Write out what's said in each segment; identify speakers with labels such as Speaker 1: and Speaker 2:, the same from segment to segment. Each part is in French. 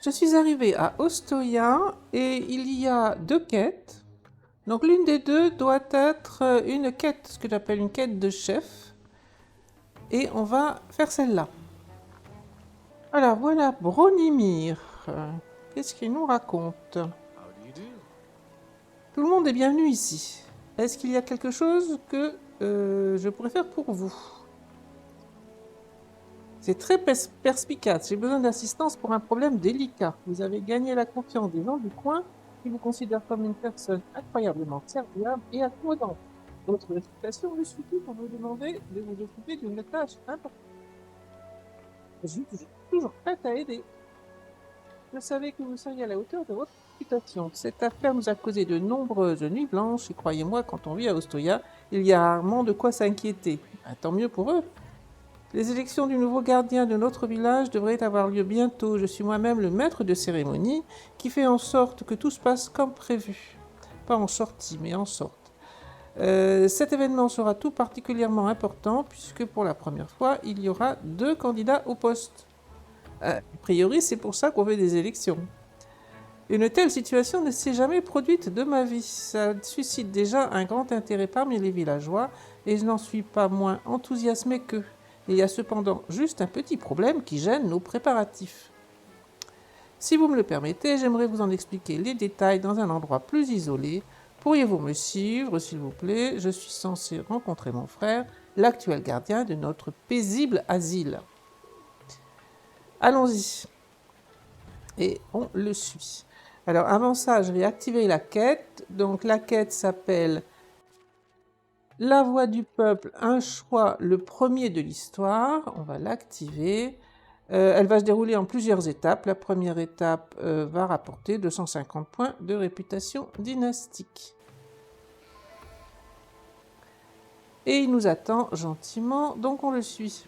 Speaker 1: Je suis arrivée à Ostoia et il y a 2 quêtes. Donc l'une des deux doit être une quête, ce que j'appelle une quête de chef. Et on va faire celle-là. Alors voilà Bronimir. Qu'est-ce qu'il nous raconte? Tout le monde est bienvenu ici. Est-ce qu'il y a quelque chose que je pourrais faire pour vous? C'est très perspicace. J'ai besoin d'assistance pour un problème délicat. Vous avez gagné la confiance des gens du coin qui vous considèrent comme une personne incroyablement serviable et accommodante. Votre réputation vous suffit pour vous demander de vous occuper d'une tâche importante. Je suis toujours prête à aider. Je savais que vous seriez à la hauteur de votre réputation. Cette affaire nous a causé de nombreuses nuits blanches et croyez-moi, quand on vit à Ostoia, il y a rarement de quoi s'inquiéter. Tant mieux pour eux. Les élections du nouveau gardien de notre village devraient avoir lieu bientôt. Je suis moi-même le maître de cérémonie qui fait en sorte que tout se passe comme prévu. Pas en sortie, mais en sorte. Cet événement sera tout particulièrement important puisque pour la première fois, il y aura 2 candidats au poste. A priori, c'est pour ça qu'on veut des élections. Une telle situation ne s'est jamais produite de ma vie. Ça suscite déjà un grand intérêt parmi les villageois et je n'en suis pas moins enthousiasmé qu'eux. Il y a cependant juste un petit problème qui gêne nos préparatifs. Si vous me le permettez, j'aimerais vous en expliquer les détails dans un endroit plus isolé. Pourriez-vous me suivre, s'il vous plaît? Je suis censé rencontrer mon frère, l'actuel gardien de notre paisible asile. Allons-y. Et on le suit. Alors avant ça, je vais activer la quête. Donc la quête s'appelle La voix du peuple, un choix, le premier de l'histoire. On va l'activer. Elle va se dérouler en plusieurs étapes. La première étape va rapporter 250 points de réputation dynastique. Et il nous attend gentiment, donc on le suit.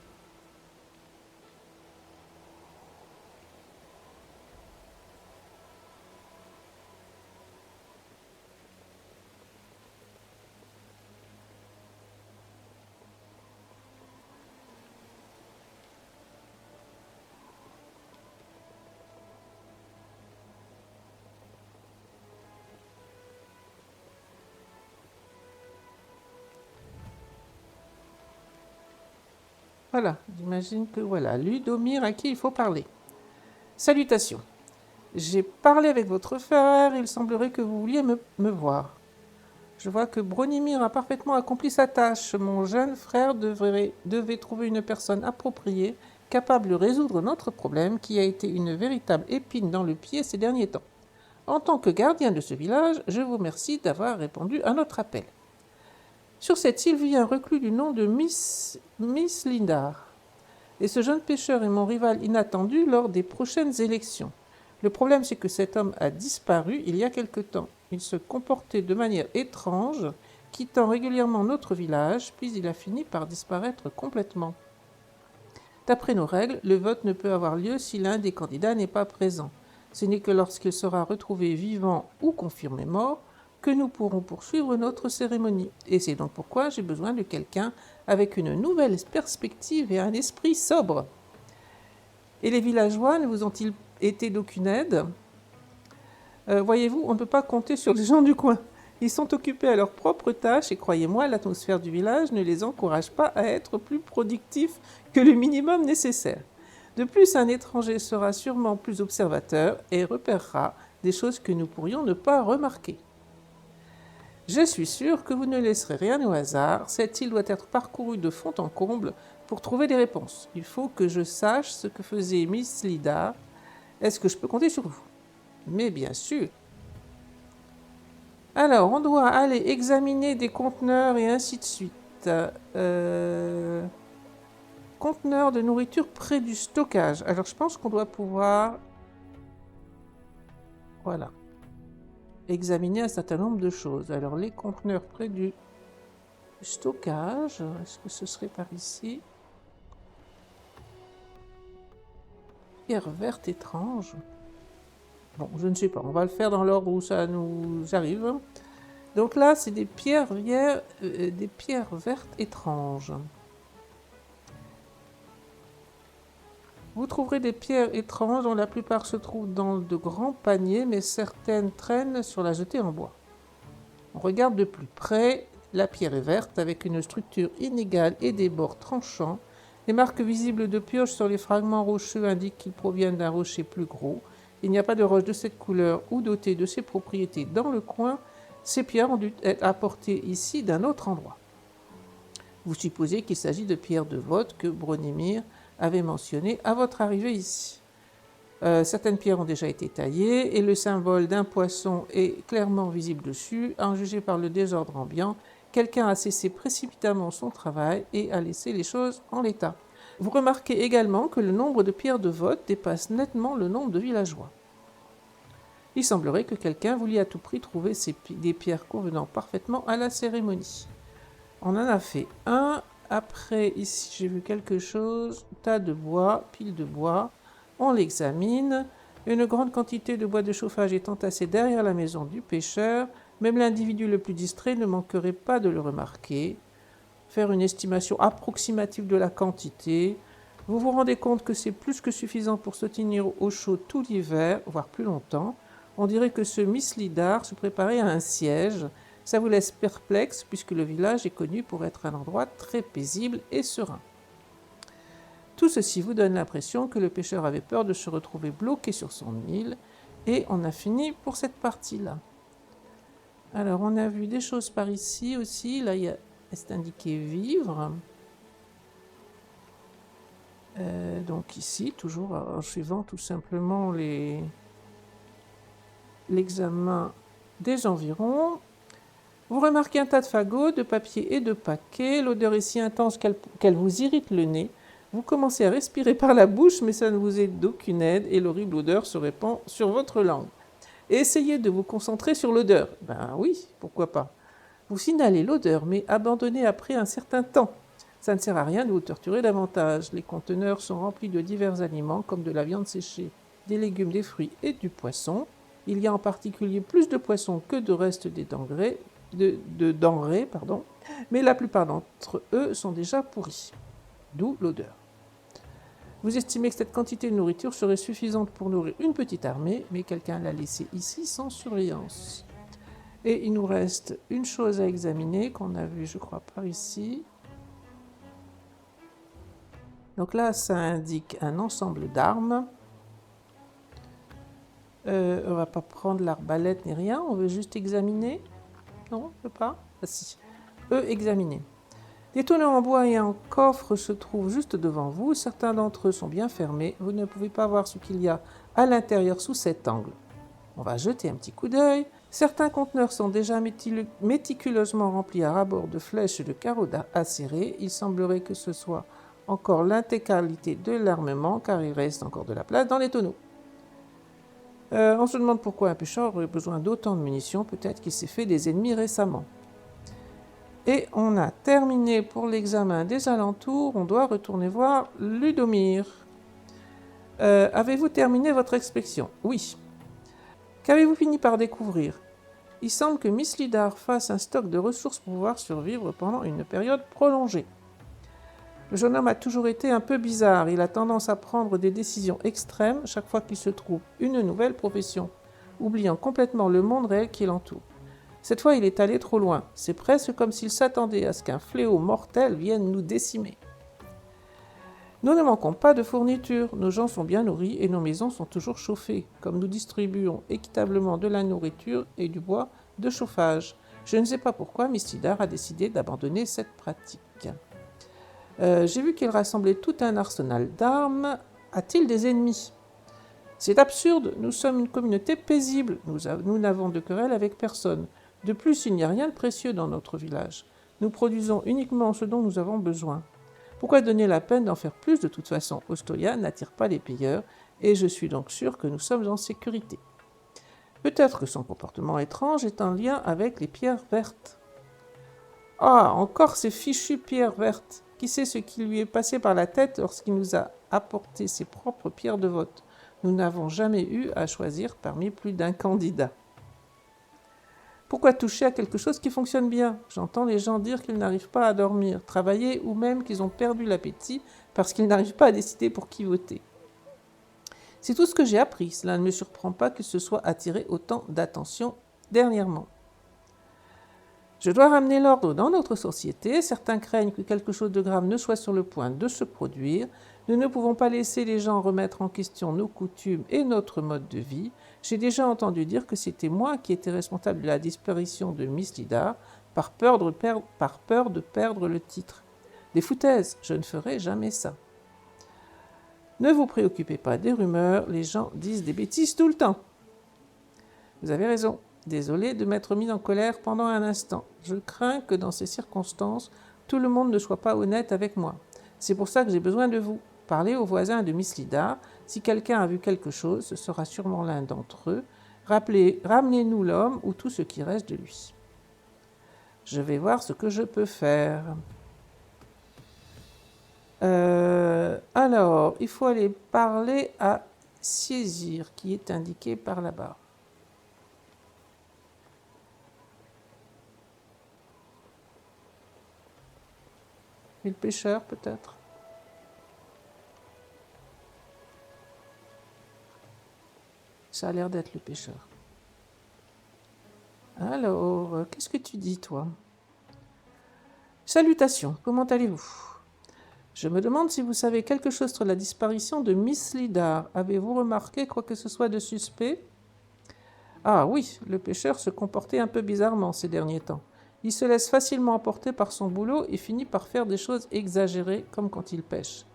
Speaker 1: Voilà, j'imagine que voilà, Ludomir à qui il faut parler. Salutations. J'ai parlé avec votre frère, il semblerait que vous vouliez me voir. Je vois que Bronimir a parfaitement accompli sa tâche. Mon jeune frère devait trouver une personne appropriée, capable de résoudre notre problème qui a été une véritable épine dans le pied ces derniers temps. En tant que gardien de ce village, je vous remercie d'avoir répondu à notre appel. Sur cette île vit un reclus du nom de Miss Lindar. Et ce jeune pêcheur est mon rival inattendu lors des prochaines élections. Le problème, c'est que cet homme a disparu il y a quelque temps. Il se comportait de manière étrange, quittant régulièrement notre village, puis il a fini par disparaître complètement. D'après nos règles, le vote ne peut avoir lieu si l'un des candidats n'est pas présent. Ce n'est que lorsqu'il sera retrouvé vivant ou confirmé mort que nous pourrons poursuivre notre cérémonie. Et c'est donc pourquoi j'ai besoin de quelqu'un avec une nouvelle perspective et un esprit sobre. Et les villageois ne vous ont-ils été d'aucune aide? Voyez-vous, on ne peut pas compter sur les gens du coin. Ils sont occupés à leurs propres tâches et croyez-moi, l'atmosphère du village ne les encourage pas à être plus productifs que le minimum nécessaire. De plus, un étranger sera sûrement plus observateur et repérera des choses que nous pourrions ne pas remarquer. Je suis sûr que vous ne laisserez rien au hasard. Cette île doit être parcourue de fond en comble pour trouver des réponses. Il faut que je sache ce que faisait Miss Lida. Est-ce que je peux compter sur vous? Mais bien sûr. Alors, on doit aller examiner des conteneurs et ainsi de suite. Conteneurs de nourriture près du stockage. Alors, je pense qu'on doit pouvoir... Voilà. Examiner un certain nombre de choses. Alors, les conteneurs près du stockage. Est-ce que ce serait par ici? Pierre verte étrange. Bon, je ne sais pas. On va le faire dans l'ordre où ça nous arrive. Donc là, c'est des pierres vertes étranges. Vous trouverez des pierres étranges dont la plupart se trouvent dans de grands paniers, mais certaines traînent sur la jetée en bois. On regarde de plus près, la pierre est verte avec une structure inégale et des bords tranchants. Les marques visibles de pioche sur les fragments rocheux indiquent qu'ils proviennent d'un rocher plus gros. Il n'y a pas de roche de cette couleur ou dotée de ces propriétés dans le coin. Ces pierres ont dû être apportées ici d'un autre endroit. Vous supposez qu'il s'agit de pierres de vote que Bronimir avait mentionnées à votre arrivée ici. Certaines pierres ont déjà été taillées et le symbole d'un poisson est clairement visible dessus. À en juger par le désordre ambiant, quelqu'un a cessé précipitamment son travail et a laissé les choses en l'état. Vous remarquez également que le nombre de pierres de vote dépasse nettement le nombre de villageois. Il semblerait que quelqu'un voulait à tout prix trouver des pierres convenant parfaitement à la cérémonie. On en a fait un. Après, ici, j'ai vu quelque chose. Tas de bois, pile de bois. On l'examine. Une grande quantité de bois de chauffage est entassée derrière la maison du pêcheur. Même l'individu le plus distrait ne manquerait pas de le remarquer. Faire une estimation approximative de la quantité. Vous vous rendez compte que c'est plus que suffisant pour se tenir au chaud tout l'hiver, voire plus longtemps. On dirait que ce Mislidar se préparait à un siège. Ça vous laisse perplexe puisque le village est connu pour être un endroit très paisible et serein. Tout ceci vous donne l'impression que le pêcheur avait peur de se retrouver bloqué sur son île et on a fini pour cette partie-là. Alors on a vu des choses par ici aussi, là c'est indiqué vivre. Donc ici, toujours en suivant tout simplement l'examen des environs. Vous remarquez un tas de fagots, de papier et de paquets. L'odeur est si intense qu'elle vous irrite le nez. Vous commencez à respirer par la bouche, mais ça ne vous est d'aucune aide et l'horrible odeur se répand sur votre langue. Et essayez de vous concentrer sur l'odeur. Ben oui, pourquoi pas. Vous signalez l'odeur, mais abandonnez après un certain temps. Ça ne sert à rien de vous torturer davantage. Les conteneurs sont remplis de divers aliments, comme de la viande séchée, des légumes, des fruits et du poisson. Il y a en particulier plus de poissons que de reste des denrées, mais la plupart d'entre eux sont déjà pourris, d'où l'odeur. Vous estimez que cette quantité de nourriture serait suffisante pour nourrir une petite armée, mais quelqu'un l'a laissée ici sans surveillance. Et il nous reste une chose à examiner qu'on a vue, je crois, par ici. Donc là, ça indique un ensemble d'armes. On ne va pas prendre l'arbalète ni rien, on veut juste examiner. Non, on ne peut pas. Ah si. Examiner. Des tonneaux en bois et un coffre se trouvent juste devant vous. Certains d'entre eux sont bien fermés. Vous ne pouvez pas voir ce qu'il y a à l'intérieur sous cet angle. On va jeter un petit coup d'œil. Certains conteneurs sont déjà méticuleusement remplis à ras-bord de flèches et de carreaux acérés. Il semblerait que ce soit encore l'intégralité de l'armement, car il reste encore de la place dans les tonneaux. On se demande pourquoi un pêcheur aurait besoin d'autant de munitions. Peut-être qu'il s'est fait des ennemis récemment. Et on a terminé pour l'examen des alentours. On doit retourner voir Ludomir. Avez-vous terminé votre inspection? Oui. Qu'avez-vous fini par découvrir? Il semble que Mislidar fasse un stock de ressources pour pouvoir survivre pendant une période prolongée. Le jeune homme a toujours été un peu bizarre. Il a tendance à prendre des décisions extrêmes chaque fois qu'il se trouve une nouvelle profession, oubliant complètement le monde réel qui l'entoure. Cette fois, il est allé trop loin. C'est presque comme s'il s'attendait à ce qu'un fléau mortel vienne nous décimer. Nous ne manquons pas de fournitures. Nos gens sont bien nourris et nos maisons sont toujours chauffées, comme nous distribuons équitablement de la nourriture et du bois de chauffage. Je ne sais pas pourquoi Mislidar a décidé d'abandonner cette pratique. J'ai vu qu'il rassemblait tout un arsenal d'armes. A-t-il des ennemis? C'est absurde, nous sommes une communauté paisible. Nous n'avons de querelle avec personne. De plus, il n'y a rien de précieux dans notre village. Nous produisons uniquement ce dont nous avons besoin. Pourquoi donner la peine d'en faire plus? De toute façon, Ostoya n'attire pas les pilleurs, et je suis donc sûr que nous sommes en sécurité. Peut-être que son comportement étrange est en lien avec les pierres vertes. Ah, encore ces fichues pierres vertes! Qui sait ce qui lui est passé par la tête lorsqu'il nous a apporté ses propres pierres de vote? Nous n'avons jamais eu à choisir parmi plus d'un candidat. Pourquoi toucher à quelque chose qui fonctionne bien? J'entends les gens dire qu'ils n'arrivent pas à dormir, travailler ou même qu'ils ont perdu l'appétit parce qu'ils n'arrivent pas à décider pour qui voter. C'est tout ce que j'ai appris. Cela ne me surprend pas que ce soit attiré autant d'attention dernièrement. Je dois ramener l'ordre dans notre société. Certains craignent que quelque chose de grave ne soit sur le point de se produire. Nous ne pouvons pas laisser les gens remettre en question nos coutumes et notre mode de vie. J'ai déjà entendu dire que c'était moi qui étais responsable de la disparition de Miss Lida par peur de perdre le titre. Des foutaises, je ne ferai jamais ça. Ne vous préoccupez pas des rumeurs, les gens disent des bêtises tout le temps. Vous avez raison. Désolé de m'être mis en colère pendant un instant. Je crains que dans ces circonstances, tout le monde ne soit pas honnête avec moi. C'est pour ça que j'ai besoin de vous. Parlez aux voisins de Miss Lida. Si quelqu'un a vu quelque chose, ce sera sûrement l'un d'entre eux. Ramenez-nous l'homme ou tout ce qui reste de lui. Je vais voir ce que je peux faire. Alors, il faut aller parler à Siésir, qui est indiqué par là-bas. Et le pêcheur, peut-être? Ça a l'air d'être le pêcheur. Alors, qu'est-ce que tu dis, toi? Salutations, comment allez-vous? Je me demande si vous savez quelque chose sur la disparition de Miss Lida. Avez-vous remarqué quoi que ce soit de suspect? Ah oui, le pêcheur se comportait un peu bizarrement ces derniers temps. Il se laisse facilement emporter par son boulot et finit par faire des choses exagérées, comme quand il pêche.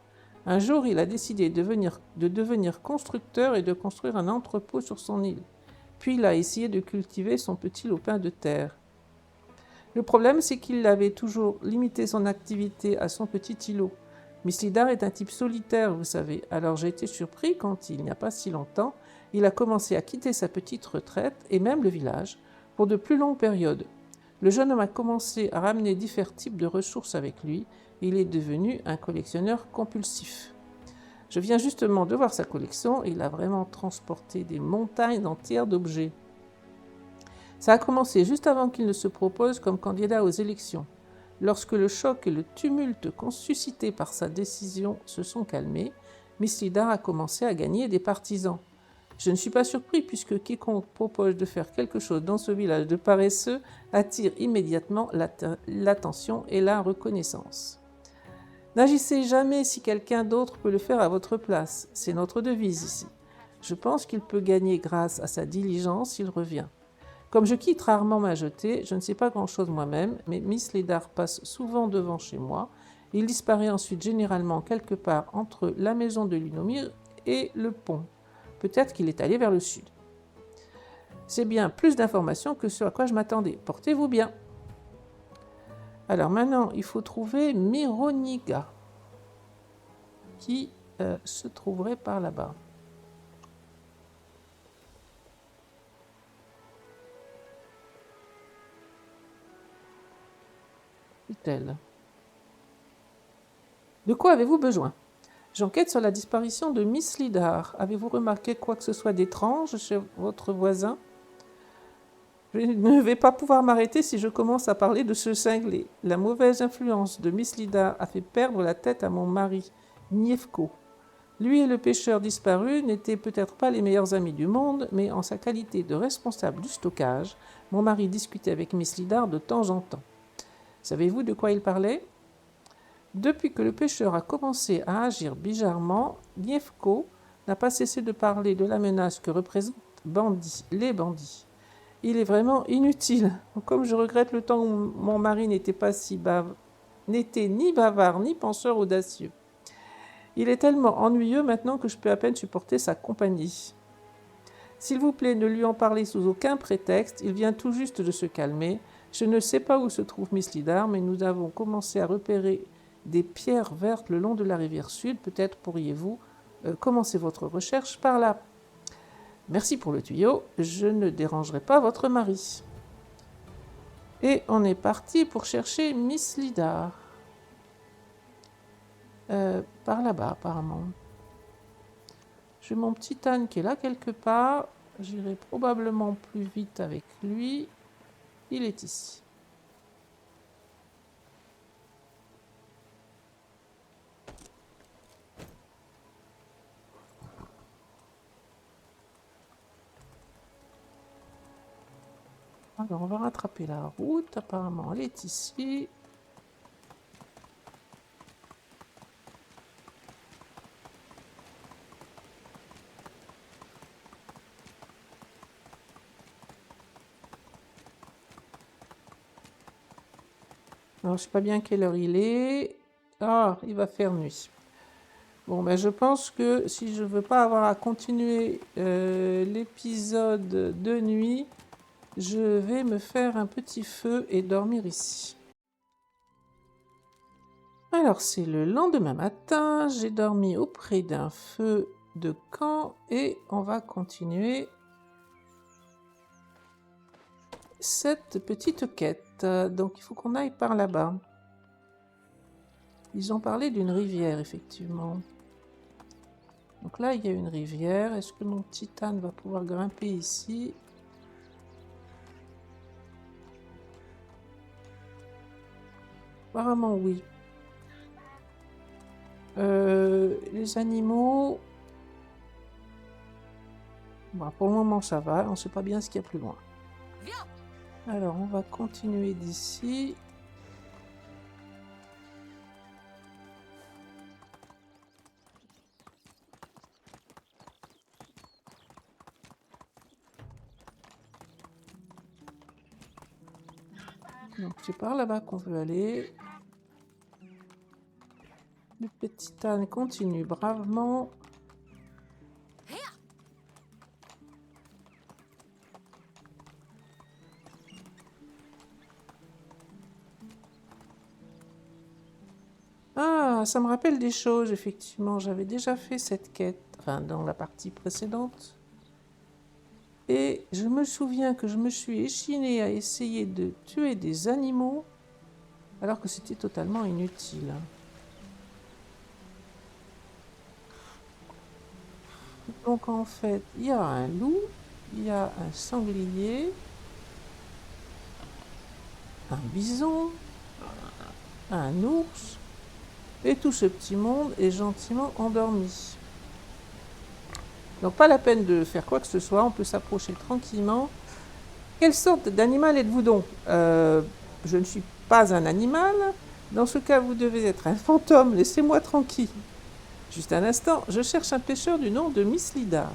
Speaker 1: Un jour, il a décidé de devenir constructeur et de construire un entrepôt sur son île. Puis il a essayé de cultiver son petit lopin de terre. Le problème, c'est qu'il avait toujours limité son activité à son petit îlot. Miss Lida est un type solitaire, vous savez, alors j'ai été surpris quand, il n'y a pas si longtemps, il a commencé à quitter sa petite retraite et même le village pour de plus longues périodes. Le jeune homme a commencé à ramener différents types de ressources avec lui et il est devenu un collectionneur compulsif. Je viens justement de voir sa collection et il a vraiment transporté des montagnes entières d'objets. Ça a commencé juste avant qu'il ne se propose comme candidat aux élections. Lorsque le choc et le tumulte suscités par sa décision se sont calmés, Miss Lida a commencé à gagner des partisans. Je ne suis pas surpris puisque quiconque propose de faire quelque chose dans ce village de paresseux attire immédiatement l'attention et la reconnaissance. N'agissez jamais si quelqu'un d'autre peut le faire à votre place. C'est notre devise ici. Je pense qu'il peut gagner grâce à sa diligence s'il revient. Comme je quitte rarement ma jetée, je ne sais pas grand-chose moi-même, mais Miss Lida passe souvent devant chez moi. Il disparaît ensuite généralement quelque part entre la maison de Lunomir et le pont. Peut-être qu'il est allé vers le sud. C'est bien plus d'informations que ce à quoi je m'attendais. Portez-vous bien. Alors maintenant, il faut trouver Mironiga, qui se trouverait par là-bas. Est-elle? De quoi avez-vous besoin? J'enquête sur la disparition de Miss Lidar. Avez-vous remarqué quoi que ce soit d'étrange chez votre voisin? Je ne vais pas pouvoir m'arrêter si je commence à parler de ce cinglé. La mauvaise influence de Miss Lida a fait perdre la tête à mon mari, Nievko. Lui et le pêcheur disparu n'étaient peut-être pas les meilleurs amis du monde, mais en sa qualité de responsable du stockage, mon mari discutait avec Miss Lida de temps en temps. Savez-vous de quoi il parlait? Depuis que le pêcheur a commencé à agir bizarrement, Nievko n'a pas cessé de parler de la menace que représentent les bandits. Il est vraiment inutile. Comme je regrette le temps où mon mari n'était ni bavard ni penseur audacieux. Il est tellement ennuyeux maintenant que je peux à peine supporter sa compagnie. S'il vous plaît, ne lui en parlez sous aucun prétexte, il vient tout juste de se calmer. Je ne sais pas où se trouve Miss Lidar, mais nous avons commencé à repérer des pierres vertes le long de la rivière sud. Peut-être pourriez-vous commencer votre recherche par là. Merci pour le tuyau, je ne dérangerai pas votre mari. Et on est parti pour chercher Miss Lidar. Par là-bas, apparemment. J'ai mon petit âne qui est là quelque part. J'irai probablement plus vite avec lui. Il est ici. Alors, on va rattraper la route. Apparemment, elle est ici. Alors, je sais pas bien quelle heure il est. Ah, il va faire nuit. Bon, ben, je pense que si je veux pas avoir à continuer l'épisode de nuit, je vais me faire un petit feu et dormir ici. Alors, c'est le lendemain matin. J'ai dormi auprès d'un feu de camp et on va continuer cette petite quête. Donc, il faut qu'on aille par là-bas. Ils ont parlé d'une rivière, effectivement. Donc là, il y a une rivière. Est-ce que mon titane va pouvoir grimper ici? Apparemment, oui. Les animaux... Bon, pour le moment, ça va. On ne sait pas bien ce qu'il y a plus loin. Alors, on va continuer d'ici. Donc, c'est par là-bas qu'on veut aller. Le petit âne continue bravement. Ah, ça me rappelle des choses, effectivement. J'avais déjà fait cette quête, enfin, dans la partie précédente. Et je me souviens que je me suis échinée à essayer de tuer des animaux, alors que c'était totalement inutile. Donc en fait, il y a un loup, il y a un sanglier, un bison, un ours, et tout ce petit monde est gentiment endormi. Donc pas la peine de faire quoi que ce soit, on peut s'approcher tranquillement. Quelle sorte d'animal êtes-vous donc? Je ne suis pas un animal. Dans ce cas, vous devez être un fantôme, laissez-moi tranquille. Juste un instant, je cherche un pêcheur du nom de Miss Lida.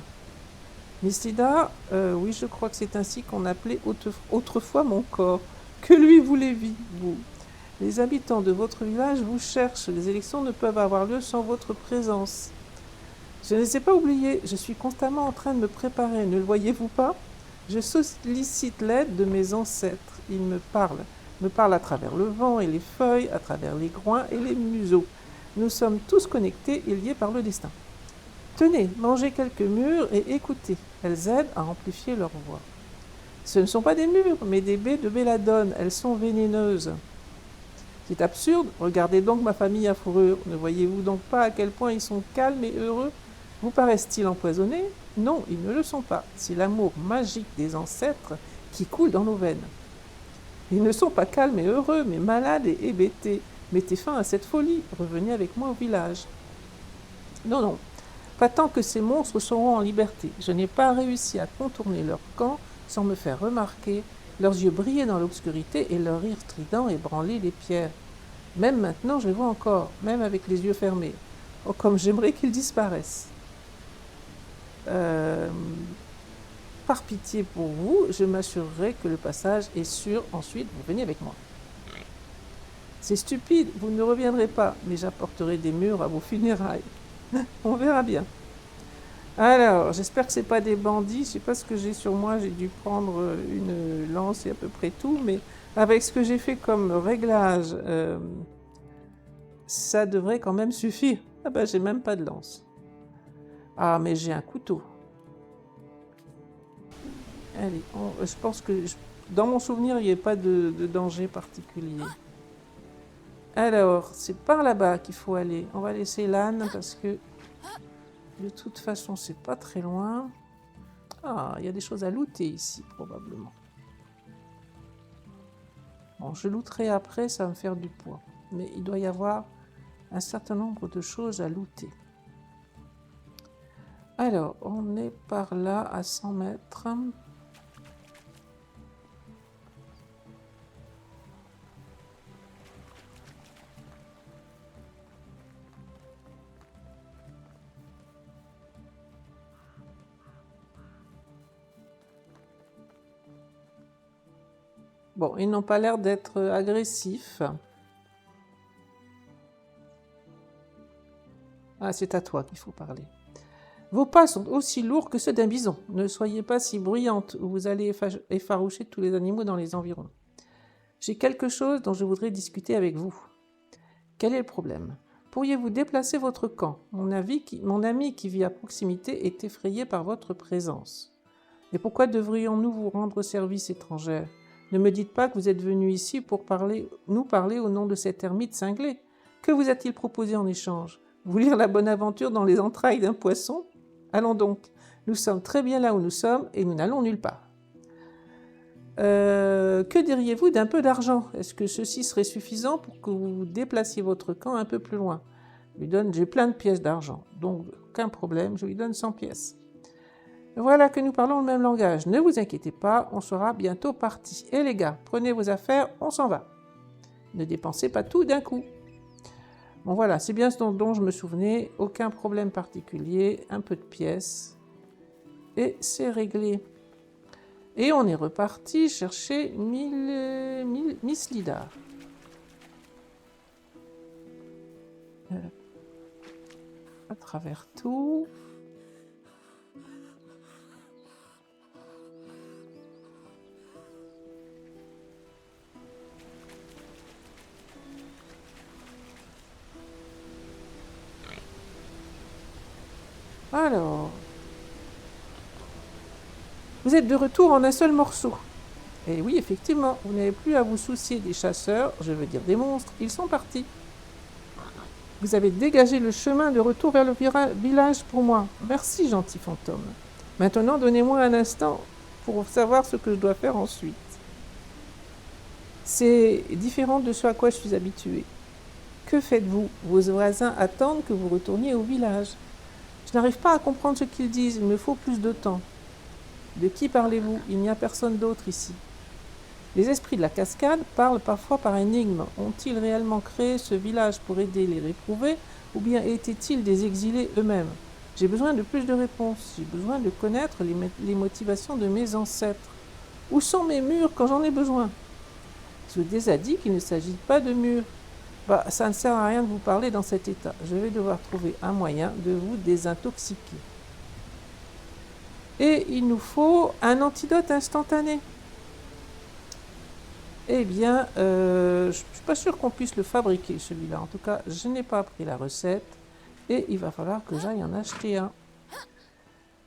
Speaker 1: Miss Lida, oui, je crois que c'est ainsi qu'on appelait autrefois mon corps. Que lui voulez-vous? Les habitants de votre village vous cherchent. Les élections ne peuvent avoir lieu sans votre présence. Je ne les ai pas oubliés. Je suis constamment en train de me préparer. Ne le voyez-vous pas? Je sollicite l'aide de mes ancêtres. Ils me parlent à travers le vent et les feuilles, à travers les groins et les museaux. Nous sommes tous connectés et liés par le destin. Tenez, mangez quelques mûres et écoutez. Elles aident à amplifier leur voix. Ce ne sont pas des mûres, mais des baies de belladone. Elles sont vénéneuses. C'est absurde. Regardez donc ma famille à fourrure. Ne voyez-vous donc pas à quel point ils sont calmes et heureux? Vous paraissent-ils empoisonnés? Non, ils ne le sont pas. C'est l'amour magique des ancêtres qui coule dans nos veines. Ils ne sont pas calmes et heureux, mais malades et hébétés. Mettez fin à cette folie. Revenez avec moi au village. Non, non. Pas tant que ces monstres seront en liberté. Je n'ai pas réussi à contourner leur camp sans me faire remarquer. Leurs yeux brillaient dans l'obscurité et leur rire strident ébranlait les pierres. Même maintenant, je les vois encore, même avec les yeux fermés. Oh, comme j'aimerais qu'ils disparaissent. Par pitié pour vous, je m'assurerai que le passage est sûr. Ensuite, vous venez avec moi. C'est stupide, vous ne reviendrez pas, mais j'apporterai des mûres à vos funérailles. On verra bien. Alors, j'espère que ce n'est pas des bandits. Je ne sais pas ce que j'ai sur moi. J'ai dû prendre une lance et à peu près tout. Mais avec ce que j'ai fait comme réglage, ça devrait quand même suffire. Ah ben, j'ai même pas de lance. Ah, mais j'ai un couteau. Allez, je pense que dans mon souvenir, il n'y a pas de danger particulier. Alors, c'est par là-bas qu'il faut aller. On va laisser l'âne parce que de toute façon, c'est pas très loin. Ah, il y a des choses à looter ici, probablement. Bon, je looterai après, ça va me faire du poids. Mais il doit y avoir un certain nombre de choses à looter. Alors, on est par là, à 100 mètres. Bon, ils n'ont pas l'air d'être agressifs. Ah, c'est à toi qu'il faut parler. Vos pas sont aussi lourds que ceux d'un bison. Ne soyez pas si bruyante ou vous allez effaroucher tous les animaux dans les environs. J'ai quelque chose dont je voudrais discuter avec vous. Quel est le problème? Pourriez-vous déplacer votre camp? Mon ami qui vit à proximité est effrayé par votre présence. Et pourquoi devrions-nous vous rendre service, étrangère? Ne me dites pas que vous êtes venu ici pour nous parler au nom de cet ermite cinglé. Que vous a-t-il proposé en échange? Vous lire la bonne aventure dans les entrailles d'un poisson? Allons donc, nous sommes très bien là où nous sommes et nous n'allons nulle part. Que diriez-vous d'un peu d'argent? Est-ce que ceci serait suffisant pour que vous déplaciez votre camp un peu plus loin? J'ai plein de pièces d'argent, donc aucun problème, je lui donne 100 pièces. Voilà que nous parlons le même langage. Ne vous inquiétez pas, on sera bientôt partis. Et les gars, prenez vos affaires, on s'en va. Ne dépensez pas tout d'un coup. Bon voilà, c'est bien ce dont je me souvenais. Aucun problème particulier, un peu de pièces. Et c'est réglé. Et on est reparti chercher Miss Lidar. À travers tout. Alors, vous êtes de retour en un seul morceau. Et oui, effectivement, vous n'avez plus à vous soucier des chasseurs, je veux dire des monstres, ils sont partis. Vous avez dégagé le chemin de retour vers le village pour moi. Merci, gentil fantôme. Maintenant, donnez-moi un instant pour savoir ce que je dois faire ensuite. C'est différent de ce à quoi je suis habituée. Que faites-vous? Vos voisins attendent que vous retourniez au village. Je n'arrive pas à comprendre ce qu'ils disent, il me faut plus de temps. De qui parlez-vous? Il n'y a personne d'autre ici. Les esprits de la cascade parlent parfois par énigme. Ont-ils réellement créé ce village pour aider les réprouvés, ou bien étaient-ils des exilés eux-mêmes? J'ai besoin de plus de réponses. J'ai besoin de connaître les motivations de mes ancêtres. Où sont mes murs quand j'en ai besoin? Zoudez a dit qu'il ne s'agit pas de murs. Ça ne sert à rien de vous parler dans cet état. Je vais devoir trouver un moyen de vous désintoxiquer. Et il nous faut un antidote instantané. Eh bien, je ne suis pas sûre qu'on puisse le fabriquer, celui-là. En tout cas, je n'ai pas appris la recette. Et il va falloir que j'aille en acheter un.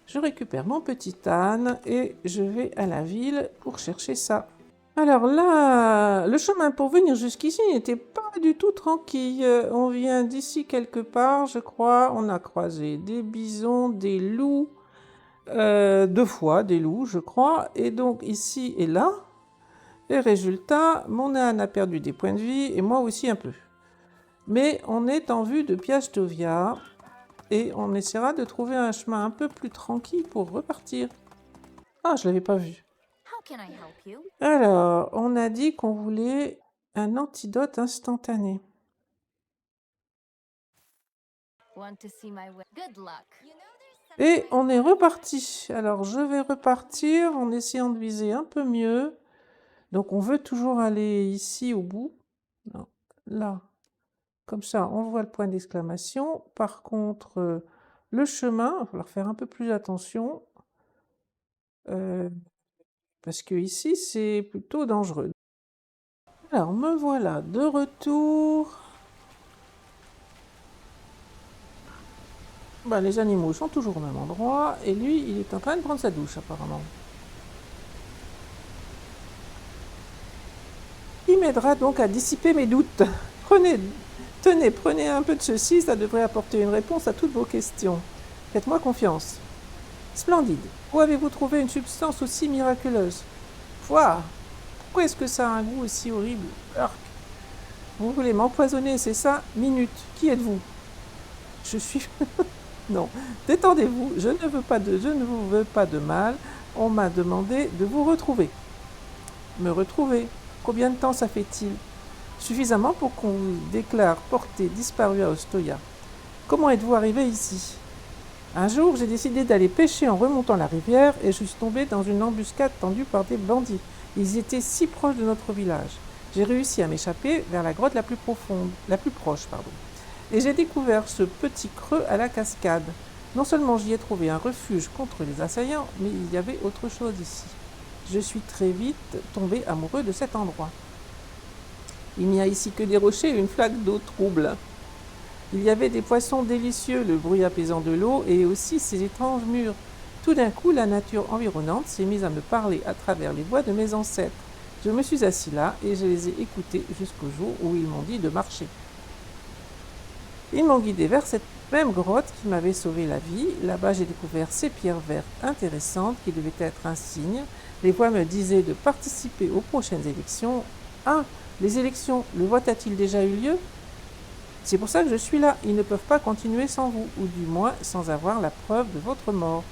Speaker 1: Je récupère mon petit âne et je vais à la ville pour chercher ça. Alors là, le chemin pour venir jusqu'ici n'était pas du tout tranquille. On vient d'ici quelque part, je crois. On a croisé des bisons, des loups. 2 fois des loups, je crois. Et donc ici et là. Et résultat, mon âne a perdu des points de vie et moi aussi un peu. Mais on est en vue de Piastovia et on essaiera de trouver un chemin un peu plus tranquille pour repartir. Ah, je ne l'avais pas vu. Alors, on a dit qu'on voulait un antidote instantané. Et on est reparti. Alors, je vais repartir en essayant de viser un peu mieux. Donc, on veut toujours aller ici au bout. Non, là. Comme ça, on voit le point d'exclamation. Par contre, le chemin, il va falloir faire un peu plus attention. Parce que ici, c'est plutôt dangereux. Alors, me voilà de retour. Les animaux sont toujours au même endroit. Et lui, il est en train de prendre sa douche, apparemment. Il m'aidera donc à dissiper mes doutes. Prenez un peu de ceci, ça devrait apporter une réponse à toutes vos questions. Faites-moi confiance. Splendide. Où avez-vous trouvé une substance aussi miraculeuse? Pouah! Pourquoi est-ce que ça a un goût aussi horrible? Arc. Vous voulez m'empoisonner, c'est ça? Minute. Qui êtes-vous? Je suis... Non. Détendez-vous. Je ne vous veux pas de mal. On m'a demandé de vous retrouver. Me retrouver? Combien de temps ça fait-il? Suffisamment pour qu'on vous déclare porté disparu à Ostoia. Comment êtes-vous arrivé ici? Un jour, j'ai décidé d'aller pêcher en remontant la rivière et je suis tombé dans une embuscade tendue par des bandits. Ils étaient si proches de notre village. J'ai réussi à m'échapper vers la grotte la plus proche, et j'ai découvert ce petit creux à la cascade. Non seulement j'y ai trouvé un refuge contre les assaillants, mais il y avait autre chose ici. Je suis très vite tombé amoureux de cet endroit. Il n'y a ici que des rochers et une flaque d'eau trouble. Il y avait des poissons délicieux, le bruit apaisant de l'eau et aussi ces étranges murs. Tout d'un coup, la nature environnante s'est mise à me parler à travers les voix de mes ancêtres. Je me suis assis là et je les ai écoutés jusqu'au jour où ils m'ont dit de marcher. Ils m'ont guidé vers cette même grotte qui m'avait sauvé la vie. Là-bas, j'ai découvert ces pierres vertes intéressantes qui devaient être un signe. Les voix me disaient de participer aux prochaines élections. Ah, les élections, le vote a-t-il déjà eu lieu? C'est pour ça que je suis là. Ils ne peuvent pas continuer sans vous, ou du moins sans avoir la preuve de votre mort.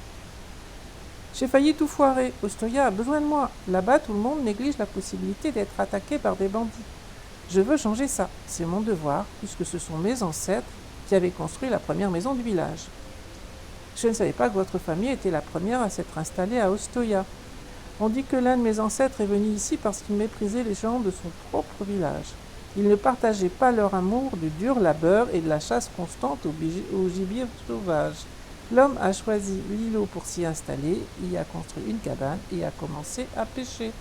Speaker 1: J'ai failli tout foirer. Ostoya a besoin de moi. Là-bas, tout le monde néglige la possibilité d'être attaqué par des bandits. Je veux changer ça. C'est mon devoir, puisque ce sont mes ancêtres qui avaient construit la première maison du village. Je ne savais pas que votre famille était la première à s'être installée à Ostoya. On dit que l'un de mes ancêtres est venu ici parce qu'il méprisait les gens de son propre village. Ils ne partageaient pas leur amour du dur labeur et de la chasse constante au gibier sauvage. L'homme a choisi l'îlot pour s'y installer, y a construit une cabane et a commencé à pêcher.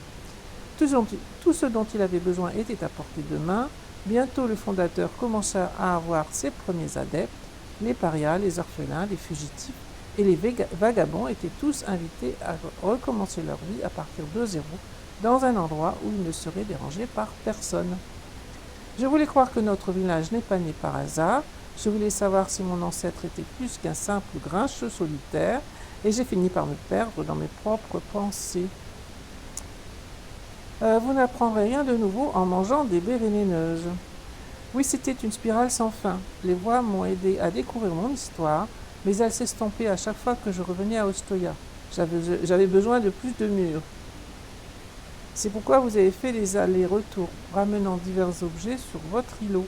Speaker 1: Tout ce dont il avait besoin était à portée de main. Bientôt, le fondateur commença à avoir ses premiers adeptes. Les parias, les orphelins, les fugitifs et les vagabonds étaient tous invités à recommencer leur vie à partir de zéro, dans un endroit où ils ne seraient dérangés par personne. Je voulais croire que notre village n'est pas né par hasard. Je voulais savoir si mon ancêtre était plus qu'un simple grincheux solitaire, et j'ai fini par me perdre dans mes propres pensées. Vous n'apprendrez rien de nouveau en mangeant des baies vénéneuses. Oui, c'était une spirale sans fin. Les voix m'ont aidé à découvrir mon histoire, mais elles s'estompaient à chaque fois que je revenais à Ostoya. J'avais besoin de plus de murs. C'est pourquoi vous avez fait des allers-retours, ramenant divers objets sur votre îlot.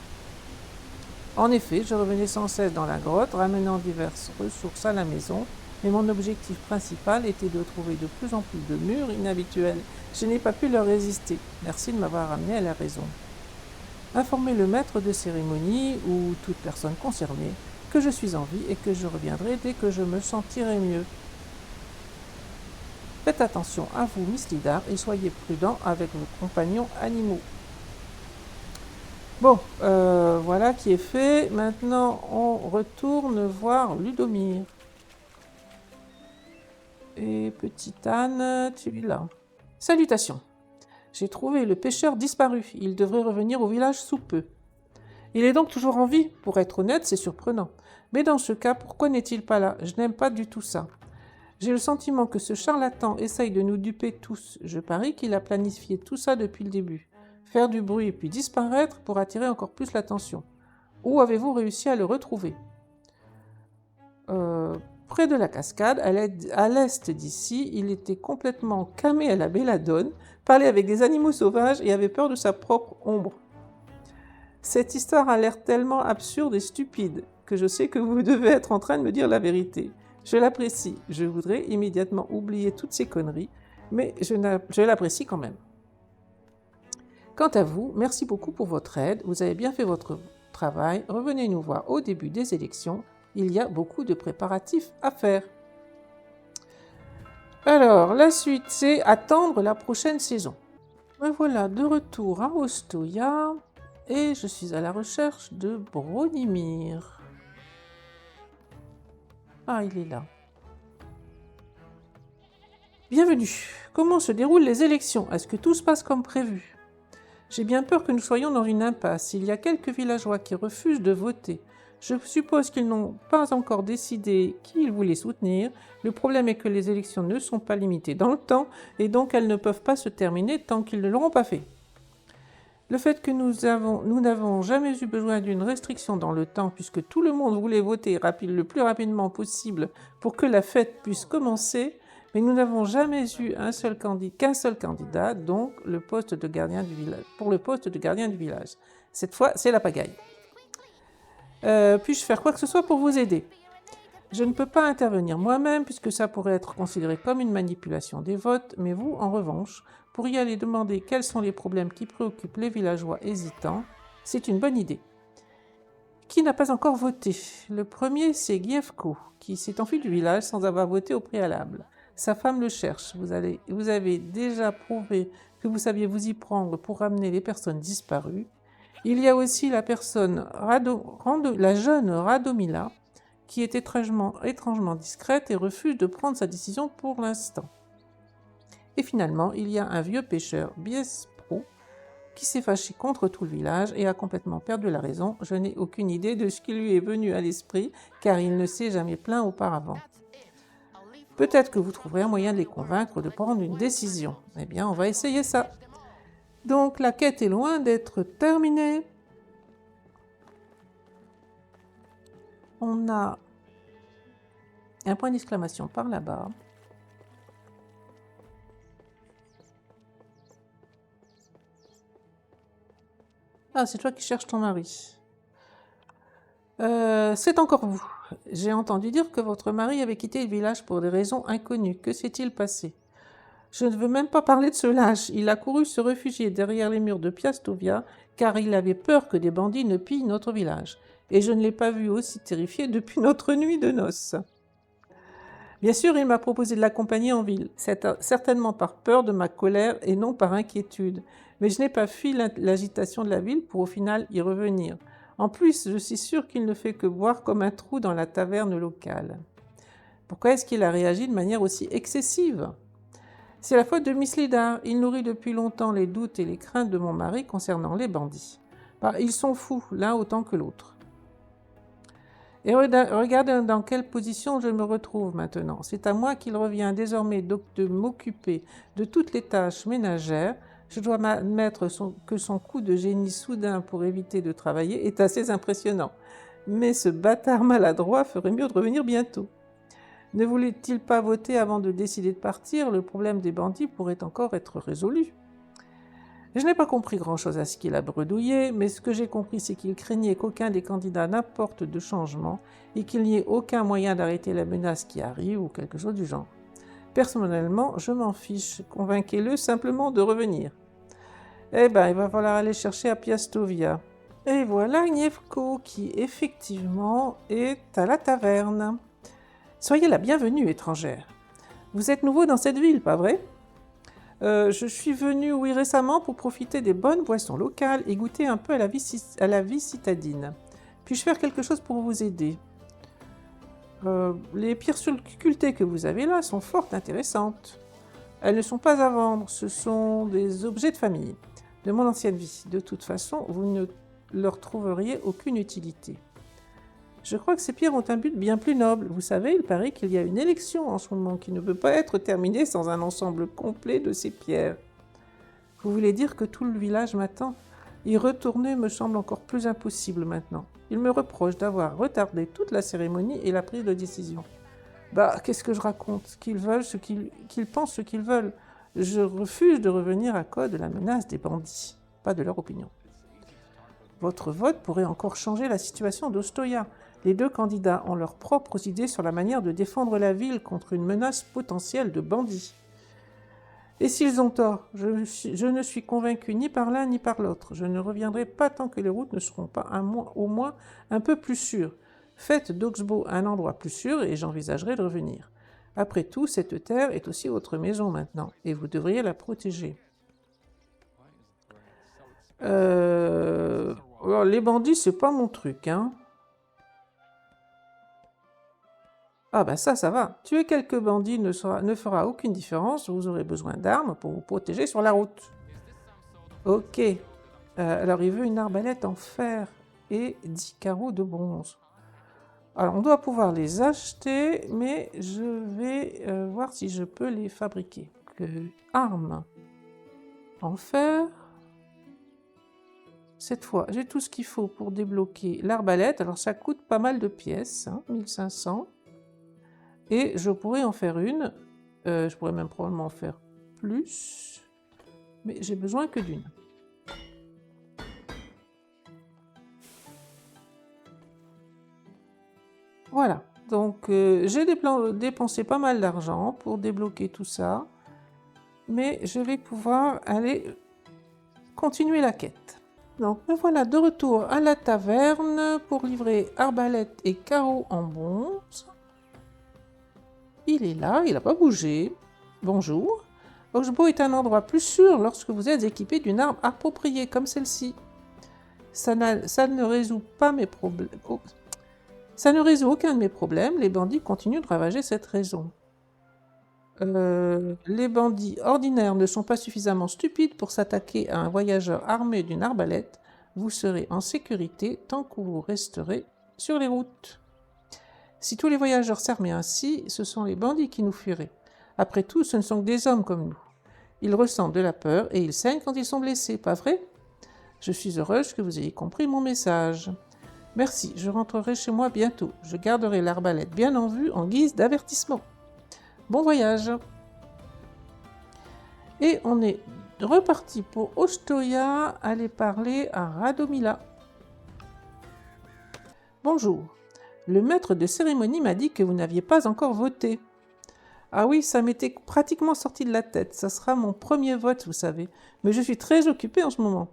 Speaker 1: En effet, je revenais sans cesse dans la grotte, ramenant diverses ressources à la maison, mais mon objectif principal était de trouver de plus en plus de murs inhabituels. Je n'ai pas pu leur résister. Merci de m'avoir ramené à la raison. Informez le maître de cérémonie ou toute personne concernée que je suis en vie et que je reviendrai dès que je me sentirai mieux. Faites attention à vous, Miss Lidar, et soyez prudent avec vos compagnons animaux. Bon, voilà qui est fait. Maintenant, on retourne voir Ludomir. Et petite Anne, tu es là. Salutations. J'ai trouvé le pêcheur disparu. Il devrait revenir au village sous peu. Il est donc toujours en vie. Pour être honnête, c'est surprenant. Mais dans ce cas, pourquoi n'est-il pas là? Je n'aime pas du tout ça. J'ai le sentiment que ce charlatan essaye de nous duper tous. Je parie qu'il a planifié tout ça depuis le début. Faire du bruit puis disparaître pour attirer encore plus l'attention. Où avez-vous réussi à le retrouver? Près de la cascade, à l'est d'ici, il était complètement camé à la belladone, parlait avec des animaux sauvages et avait peur de sa propre ombre. Cette histoire a l'air tellement absurde et stupide que je sais que vous devez être en train de me dire la vérité. Je l'apprécie. Je voudrais immédiatement oublier toutes ces conneries, mais je l'apprécie quand même. Quant à vous, merci beaucoup pour votre aide. Vous avez bien fait votre travail. Revenez nous voir au début des élections. Il y a beaucoup de préparatifs à faire. Alors, la suite, c'est attendre la prochaine saison. Me voilà de retour à Ostoya et je suis à la recherche de Bronimir. Ah, il est là. Bienvenue. Comment se déroulent les élections? Est-ce que tout se passe comme prévu? J'ai bien peur que nous soyons dans une impasse. Il y a quelques villageois qui refusent de voter. Je suppose qu'ils n'ont pas encore décidé qui ils voulaient soutenir. Le problème est que les élections ne sont pas limitées dans le temps et donc elles ne peuvent pas se terminer tant qu'ils ne l'auront pas fait. Le fait que nous n'avons jamais eu besoin d'une restriction dans le temps puisque tout le monde voulait voter le plus rapidement possible pour que la fête puisse commencer, mais nous n'avons jamais eu qu'un seul candidat, donc pour le poste de gardien du village. Cette fois, c'est la pagaille. Puis-je faire quoi que ce soit pour vous aider? Je ne peux pas intervenir moi-même puisque ça pourrait être considéré comme une manipulation des votes, mais vous, en revanche, pourriez aller demander quels sont les problèmes qui préoccupent les villageois hésitants. C'est une bonne idée. Qui n'a pas encore voté? Le premier, c'est Gievko, qui s'est enfui du village sans avoir voté au préalable. Sa femme le cherche. Vous avez déjà prouvé que vous saviez vous y prendre pour ramener les personnes disparues. Il y a aussi la jeune Radomila, qui est étrangement discrète et refuse de prendre sa décision pour l'instant. Et finalement, il y a un vieux pêcheur, Biespro, qui s'est fâché contre tout le village et a complètement perdu la raison. Je n'ai aucune idée de ce qui lui est venu à l'esprit, car il ne s'est jamais plaint auparavant. Peut-être que vous trouverez un moyen de les convaincre de prendre une décision. Eh bien, on va essayer ça. Donc, la quête est loin d'être terminée. On a un point d'exclamation par là-bas. Ah, c'est toi qui cherches ton mari. C'est encore vous. J'ai entendu dire que votre mari avait quitté le village pour des raisons inconnues. Que s'est-il passé? Je ne veux même pas parler de ce lâche. Il a couru se réfugier derrière les murs de Piastovia car il avait peur que des bandits ne pillent notre village. Et je ne l'ai pas vu aussi terrifié depuis notre nuit de noces. Bien sûr, il m'a proposé de l'accompagner en ville, certainement par peur de ma colère et non par inquiétude. Mais je n'ai pas fui l'agitation de la ville pour au final y revenir. En plus, je suis sûre qu'il ne fait que boire comme un trou dans la taverne locale. Pourquoi est-ce qu'il a réagi de manière aussi excessive? C'est la faute de Miss Lida. Il nourrit depuis longtemps les doutes et les craintes de mon mari concernant les bandits. Ils sont fous, l'un autant que l'autre. Et regardez dans quelle position je me retrouve maintenant. C'est à moi qu'il revient désormais de m'occuper de toutes les tâches ménagères. Je dois admettre que son coup de génie soudain pour éviter de travailler est assez impressionnant. Mais ce bâtard maladroit ferait mieux de revenir bientôt. Ne voulait-il pas voter avant de décider de partir? Le problème des bandits pourrait encore être résolu. Je n'ai pas compris grand-chose à ce qu'il a bredouillé, mais ce que j'ai compris, c'est qu'il craignait qu'aucun des candidats n'apporte de changement et qu'il n'y ait aucun moyen d'arrêter la menace qui arrive ou quelque chose du genre. Personnellement, je m'en fiche. Convainquez-le simplement de revenir. Eh ben, il va falloir aller chercher à Piastovia. Et voilà Gnievko qui, effectivement, est à la taverne. Soyez la bienvenue, étrangère. Vous êtes nouveau dans cette ville, pas vrai? Je suis venu, oui, récemment pour profiter des bonnes boissons locales et goûter un peu à la vie citadine. Puis-je faire quelque chose pour vous aider? Les pierres sculptées que vous avez là sont fort intéressantes. Elles ne sont pas à vendre, ce sont des objets de famille, de mon ancienne vie. De toute façon, vous ne leur trouveriez aucune utilité. Je crois que ces pierres ont un but bien plus noble. Vous savez, il paraît qu'il y a une élection en ce moment qui ne peut pas être terminée sans un ensemble complet de ces pierres. Vous voulez dire que tout le village m'attend? Y retourner me semble encore plus impossible maintenant. Il me reproche d'avoir retardé toute la cérémonie et la prise de décision. Qu'est-ce que je raconte? Qu'ils veulent, qu'ils pensent ce qu'ils veulent. Je refuse de revenir à cause de la menace des bandits, pas de leur opinion. Votre vote pourrait encore changer la situation d'Ostoia. Les deux candidats ont leurs propres idées sur la manière de défendre la ville contre une menace potentielle de bandits. Et s'ils ont tort, je ne suis convaincu ni par l'un ni par l'autre. Je ne reviendrai pas tant que les routes ne seront pas au moins un peu plus sûres. Faites d'Oxbow un endroit plus sûr et j'envisagerai de revenir. Après tout, cette terre est aussi votre maison maintenant, et vous devriez la protéger. Alors, les bandits, c'est pas mon truc, hein. Ça va. Tuer quelques bandits ne fera aucune différence. Vous aurez besoin d'armes pour vous protéger sur la route. Ok. Alors, il veut une arbalète en fer et 10 carreaux de bronze. Alors, on doit pouvoir les acheter, mais je vais voir si je peux les fabriquer. Armes en fer. Cette fois, j'ai tout ce qu'il faut pour débloquer l'arbalète. Alors, ça coûte pas mal de pièces, 1500. Et je pourrais en faire une. Je pourrais même probablement en faire plus. Mais j'ai besoin que d'une. Voilà. Donc, j'ai dépensé pas mal d'argent pour débloquer tout ça. Mais je vais pouvoir aller continuer la quête. Donc, me voilà de retour à la taverne pour livrer Arbalète et Carreau en bronze. Il est là, il n'a pas bougé. Bonjour. Oxbow est un endroit plus sûr lorsque vous êtes équipé d'une arme appropriée comme celle-ci. Ça ne résout pas mes problèmes. Oh. Ça ne résout aucun de mes problèmes. Les bandits continuent de ravager cette région. Les bandits ordinaires ne sont pas suffisamment stupides pour s'attaquer à un voyageur armé d'une arbalète. Vous serez en sécurité tant que vous resterez sur les routes. Si tous les voyageurs s'armaient ainsi, ce sont les bandits qui nous fuiraient. Après tout, ce ne sont que des hommes comme nous. Ils ressentent de la peur et ils saignent quand ils sont blessés, pas vrai? Je suis heureuse que vous ayez compris mon message. Merci, je rentrerai chez moi bientôt. Je garderai l'arbalète bien en vue en guise d'avertissement. Bon voyage. Et on est reparti pour Ostoia, aller parler à Radomila. Bonjour. Le maître de cérémonie m'a dit que vous n'aviez pas encore voté. Ah oui, ça m'était pratiquement sorti de la tête. Ça sera mon premier vote, vous savez. Mais je suis très occupée en ce moment.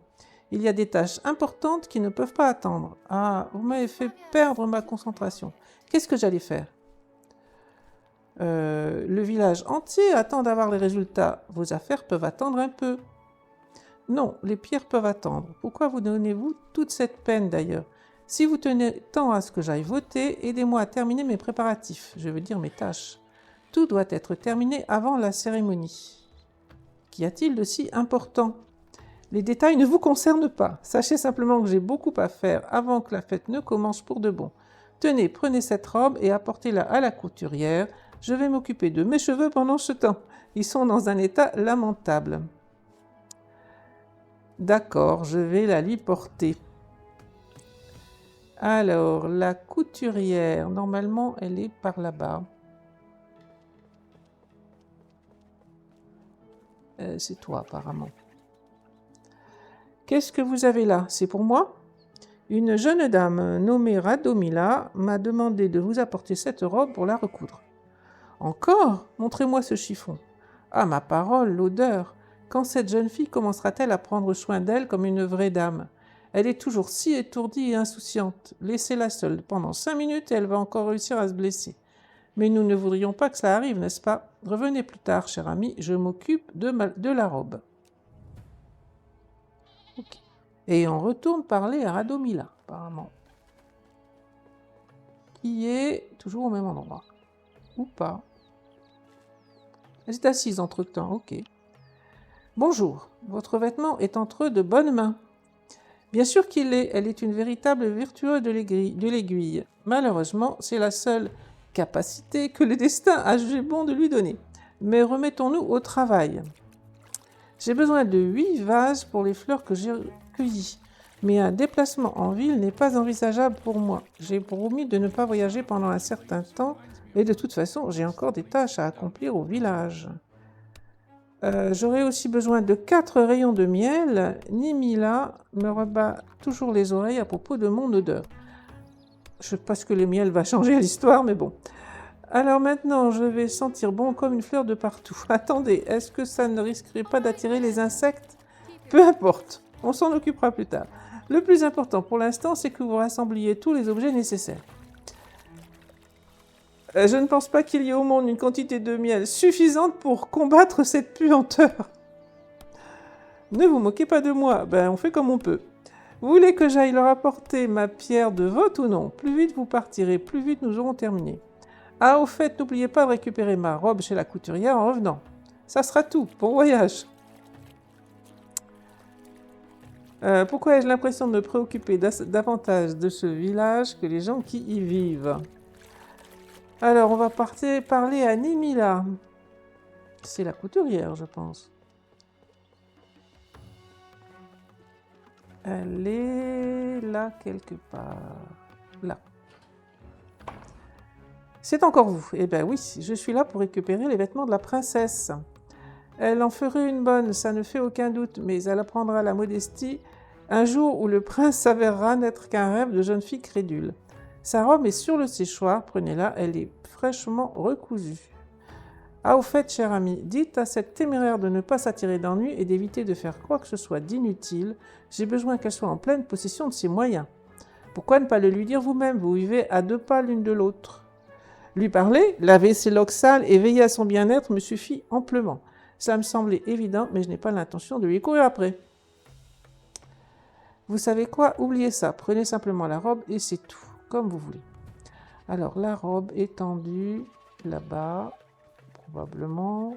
Speaker 1: Il y a des tâches importantes qui ne peuvent pas attendre. Ah, vous m'avez fait perdre ma concentration. Qu'est-ce que j'allais faire ? Le village entier attend d'avoir les résultats. Vos affaires peuvent attendre un peu. Non, les pierres peuvent attendre. Pourquoi vous donnez-vous toute cette peine d'ailleurs? Si vous tenez tant à ce que j'aille voter, aidez-moi à terminer mes préparatifs, je veux dire mes tâches. Tout doit être terminé avant la cérémonie. Qu'y a-t-il de si important? Les détails ne vous concernent pas. Sachez simplement que j'ai beaucoup à faire avant que la fête ne commence pour de bon. Tenez, prenez cette robe et apportez-la à la couturière. Je vais m'occuper de mes cheveux pendant ce temps. Ils sont dans un état lamentable. D'accord, je vais la lui porter. Alors, la couturière, normalement, elle est par là-bas. C'est toi, apparemment. Qu'est-ce que vous avez là? C'est pour moi? Une jeune dame nommée Radomila m'a demandé de vous apporter cette robe pour la recoudre. Encore? Montrez-moi ce chiffon. Ah, ma parole, l'odeur! Quand cette jeune fille commencera-t-elle à prendre soin d'elle comme une vraie dame? Elle est toujours si étourdie et insouciante. Laissez-la seule pendant 5 minutes et elle va encore réussir à se blesser. Mais nous ne voudrions pas que cela arrive, n'est-ce pas? Revenez plus tard, cher ami, je m'occupe de la robe. Okay. Et on retourne parler à Radomila, apparemment. Qui est toujours au même endroit. Ou pas. Elle est assise entre-temps, ok. Bonjour, votre vêtement est entre de bonnes mains. Bien sûr qu'il l'est, elle est une véritable virtuose de l'aiguille. Malheureusement, c'est la seule capacité que le destin a jugé bon de lui donner. Mais remettons-nous au travail. J'ai besoin de 8 vases pour les fleurs que j'ai cueillies. Mais un déplacement en ville n'est pas envisageable pour moi. J'ai promis de ne pas voyager pendant un certain temps et de toute façon, j'ai encore des tâches à accomplir au village. J'aurai aussi besoin de 4 rayons de miel. Nimila me rebat toujours les oreilles à propos de mon odeur. Je ne sais pas ce que le miel va changer à l'histoire, mais bon. Alors maintenant, je vais sentir bon comme une fleur de partout. Attendez, est-ce que ça ne risquerait pas d'attirer les insectes? Peu importe, on s'en occupera plus tard. Le plus important pour l'instant, c'est que vous rassembliez tous les objets nécessaires. Je ne pense pas qu'il y ait au monde une quantité de miel suffisante pour combattre cette puanteur. Ne vous moquez pas de moi, on fait comme on peut. Vous voulez que j'aille leur apporter ma pierre de vote ou non? Plus vite vous partirez, plus vite nous aurons terminé. Ah, au fait, n'oubliez pas de récupérer ma robe chez la couturière en revenant. Ça sera tout, bon voyage. Pourquoi ai-je l'impression de me préoccuper davantage de ce village que les gens qui y vivent? Alors, on va parler à Nimila. C'est la couturière, je pense. Elle est là quelque part. Là. C'est encore vous. Eh bien oui, je suis là pour récupérer les vêtements de la princesse. Elle en ferait une bonne, ça ne fait aucun doute, mais elle apprendra la modestie un jour où le prince s'avérera n'être qu'un rêve de jeune fille crédule. Sa robe est sur le séchoir, prenez-la, elle est fraîchement recousue. Ah, au fait, cher ami, dites à cette téméraire de ne pas s'attirer d'ennui et d'éviter de faire quoi que ce soit d'inutile. J'ai besoin qu'elle soit en pleine possession de ses moyens. Pourquoi ne pas le lui dire vous-même? Vous vivez à 2 pas l'une de l'autre. Lui parler, laver ses loques sales et veiller à son bien-être me suffit amplement. Ça me semblait évident, mais je n'ai pas l'intention de lui courir après. Vous savez quoi? Oubliez ça. Prenez simplement la robe et c'est tout, comme vous voulez. Alors, la robe étendue là-bas, probablement.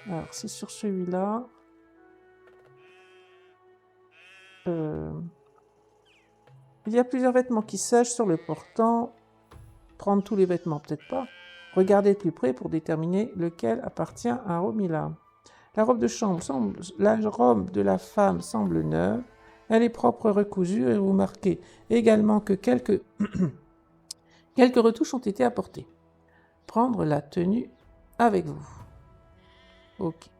Speaker 1: Alors, c'est sur celui-là. Il y a plusieurs vêtements qui sèchent sur le portant. Prendre tous les vêtements, peut-être pas. Regardez de plus près pour déterminer lequel appartient à Romila. La robe de la femme semble neuve. Elle est propre recousue et vous remarquez également que quelques retouches ont été apportées. Prendre la tenue avec vous. Ok.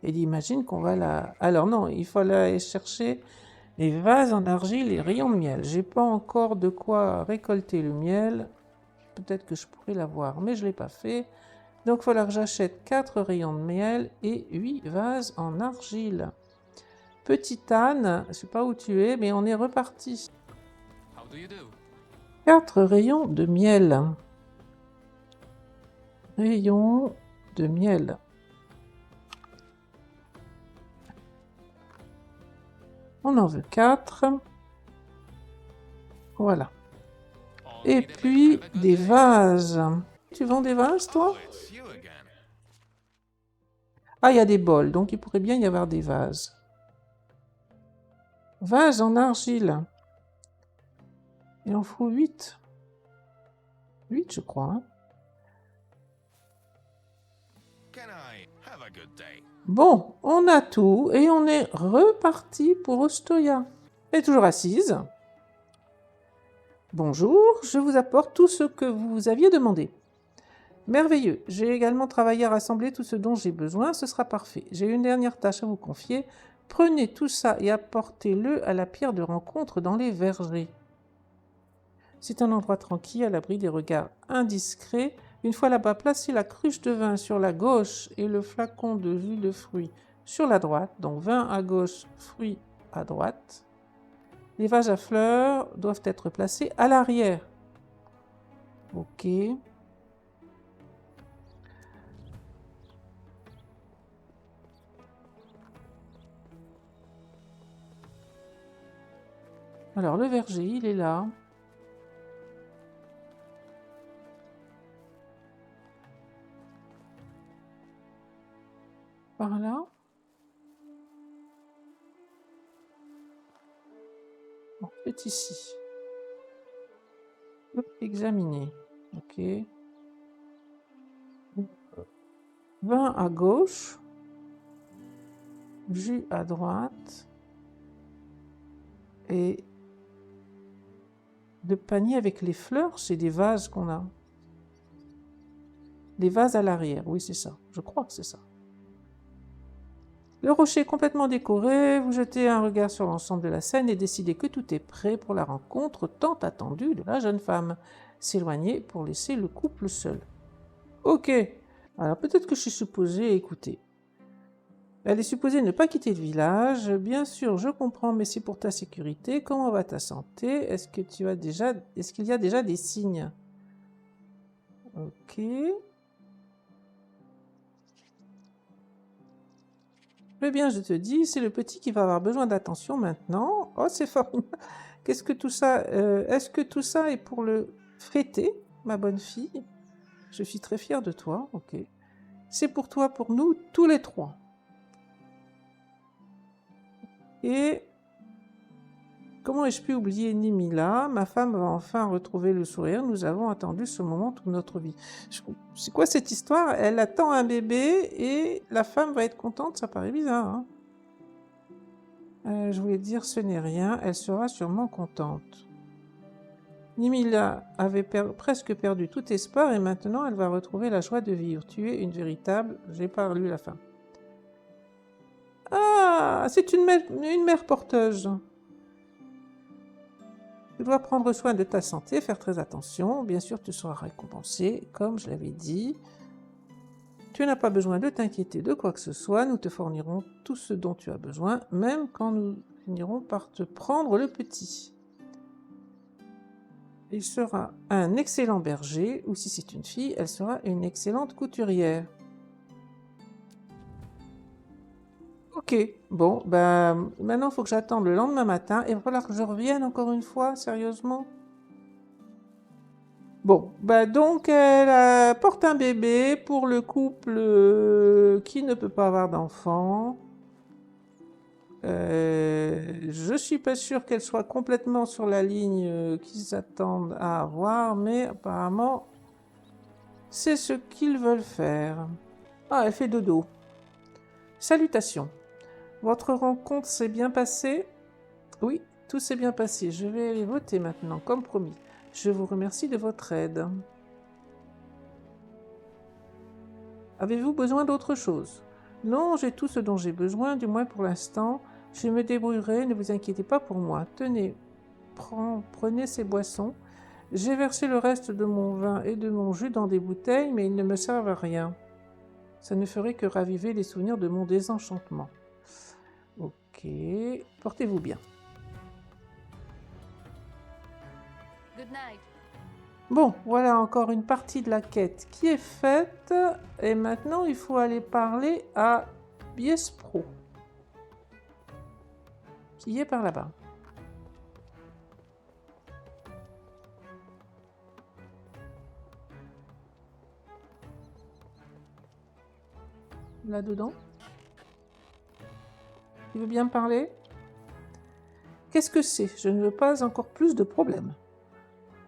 Speaker 1: Et imagine qu'on va la... Alors non, il faut aller chercher les vases en argile et rayons de miel. J'ai pas encore de quoi récolter le miel. Peut-être que je pourrais l'avoir, mais je ne l'ai pas fait. Donc il va falloir que j'achète 4 rayons de miel et 8 vases en argile. Petite Anne, je ne sais pas où tu es, mais on est reparti. 4 rayons de miel. Rayons de miel. On en veut 4. Voilà. Et puis des vases. Tu vends des vases, toi? Ah, il y a des bols, donc il pourrait bien y avoir des vases. Vases en argile. Il en faut 8. 8, je crois. Hein. Bon, on a tout et on est reparti pour Ostoya. Elle est toujours assise. Bonjour, je vous apporte tout ce que vous aviez demandé. Merveilleux, j'ai également travaillé à rassembler tout ce dont j'ai besoin, ce sera parfait. J'ai une dernière tâche à vous confier. Prenez tout ça et apportez-le à la pierre de rencontre dans les vergers. C'est un endroit tranquille, à l'abri des regards indiscrets. Une fois là-bas, placez la cruche de vin sur la gauche et le flacon de jus de fruits sur la droite. Donc vin à gauche, fruits à droite. Les vases à fleurs doivent être placés à l'arrière. Ok. Alors le verger, il est là. Par là. Bon, c'est ici. Examiner. Ok. Vin à gauche. Jus à droite. Et le panier avec les fleurs, c'est des vases qu'on a. Des vases à l'arrière, oui c'est ça. Je crois que c'est ça. Le rocher est complètement décoré, vous jetez un regard sur l'ensemble de la scène et décidez que tout est prêt pour la rencontre tant attendue de la jeune femme. S'éloigner pour laisser le couple seul. Ok, alors peut-être que je suis supposée écouter. Elle est supposée ne pas quitter le village. Bien sûr, je comprends, mais c'est pour ta sécurité. Comment va ta santé? Est-ce qu'il y a déjà des signes? Ok. Eh bien, je te dis, c'est le petit qui va avoir besoin d'attention maintenant. Oh, c'est formidable. Qu'est-ce que tout ça est-ce que tout ça est pour le fêter, ma bonne fille? Je suis très fière de toi. Ok. C'est pour toi, pour nous, tous les trois. Et comment ai-je pu oublier Nimila? Ma femme va enfin retrouver le sourire. Nous avons attendu ce moment toute notre vie. C'est quoi cette histoire? Elle attend un bébé et la femme va être contente? Ça paraît bizarre. Hein, je voulais dire ce n'est rien. Elle sera sûrement contente. Nimila avait presque perdu tout espoir et maintenant elle va retrouver la joie de vivre. Tu es une véritable... J'ai pas lu la fin. Ah, c'est une mère porteuse. Tu dois prendre soin de ta santé, faire très attention. Bien sûr, tu seras récompensé, comme je l'avais dit. Tu n'as pas besoin de t'inquiéter de quoi que ce soit. Nous te fournirons tout ce dont tu as besoin, même quand nous finirons par te prendre le petit. Il sera un excellent berger, ou si c'est une fille, elle sera une excellente couturière. Ok, bon, ben maintenant il faut que j'attende le lendemain matin et il va falloir que je revienne encore une fois, sérieusement. Bon, ben donc elle porte un bébé pour le couple qui ne peut pas avoir d'enfant. Je suis pas sûre qu'elle soit complètement sur la ligne qu'ils s'attendent à avoir, mais apparemment c'est ce qu'ils veulent faire. Ah, elle fait dodo. Salutations. Votre rencontre s'est bien passée? Oui, tout s'est bien passé. Je vais aller voter maintenant, comme promis. Je vous remercie de votre aide. Avez-vous besoin d'autre chose? Non, j'ai tout ce dont j'ai besoin, du moins pour l'instant. Je me débrouillerai, ne vous inquiétez pas pour moi. Tenez, prenez ces boissons. J'ai versé le reste de mon vin et de mon jus dans des bouteilles, mais ils ne me servent à rien. Ça ne ferait que raviver les souvenirs de mon désenchantement. Ok, portez-vous bien.
Speaker 2: Good night.
Speaker 1: Bon, voilà encore une partie de la quête qui est faite. Et maintenant, il faut aller parler à Biespro, qui est par là-bas. Là-dedans. Tu veux bien me parler? Qu'est-ce que c'est? Je ne veux pas encore plus de problèmes.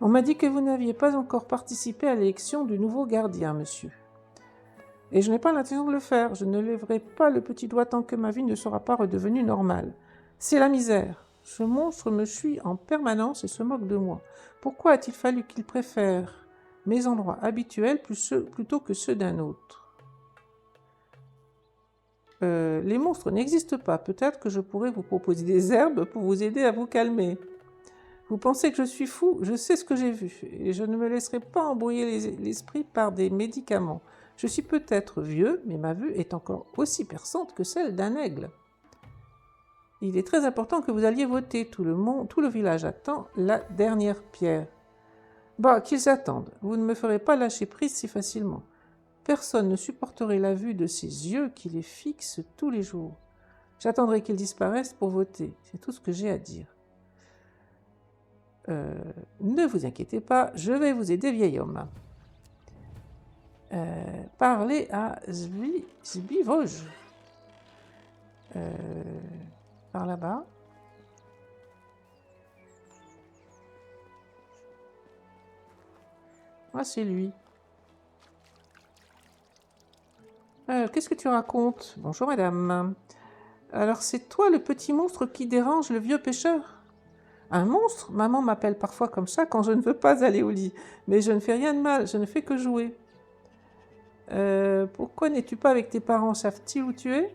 Speaker 1: On m'a dit que vous n'aviez pas encore participé à l'élection du nouveau gardien, monsieur. Et je n'ai pas l'intention de le faire. Je ne lèverai pas le petit doigt tant que ma vie ne sera pas redevenue normale. C'est la misère. Ce monstre me suit en permanence et se moque de moi. Pourquoi a-t-il fallu qu'il préfère mes endroits habituels plutôt que ceux d'un autre? Les monstres n'existent pas. Peut-être que je pourrais vous proposer des herbes pour vous aider à vous calmer. Vous pensez que je suis fou? Je sais ce que j'ai vu, et je ne me laisserai pas embrouiller l'esprit par des médicaments. Je suis peut-être vieux, mais ma vue est encore aussi perçante que celle d'un aigle. Il est très important que vous alliez voter. Tout le village attend la dernière pierre. Bah, qu'ils attendent. Vous ne me ferez pas lâcher prise si facilement. Personne ne supporterait la vue de ces yeux qui les fixent tous les jours. J'attendrai qu'ils disparaissent pour voter. C'est tout ce que j'ai à dire. Ne vous inquiétez pas, je vais vous aider, vieil homme. Parlez à Zbivoj. Par là-bas. Ah, c'est lui. Qu'est-ce que tu racontes? Bonjour, madame. Alors, c'est toi le petit monstre qui dérange le vieux pêcheur? Un monstre? Maman m'appelle parfois comme ça quand je ne veux pas aller au lit. Mais je ne fais rien de mal, je ne fais que jouer. Pourquoi n'es-tu pas avec tes parents? Savent-ils où tu es?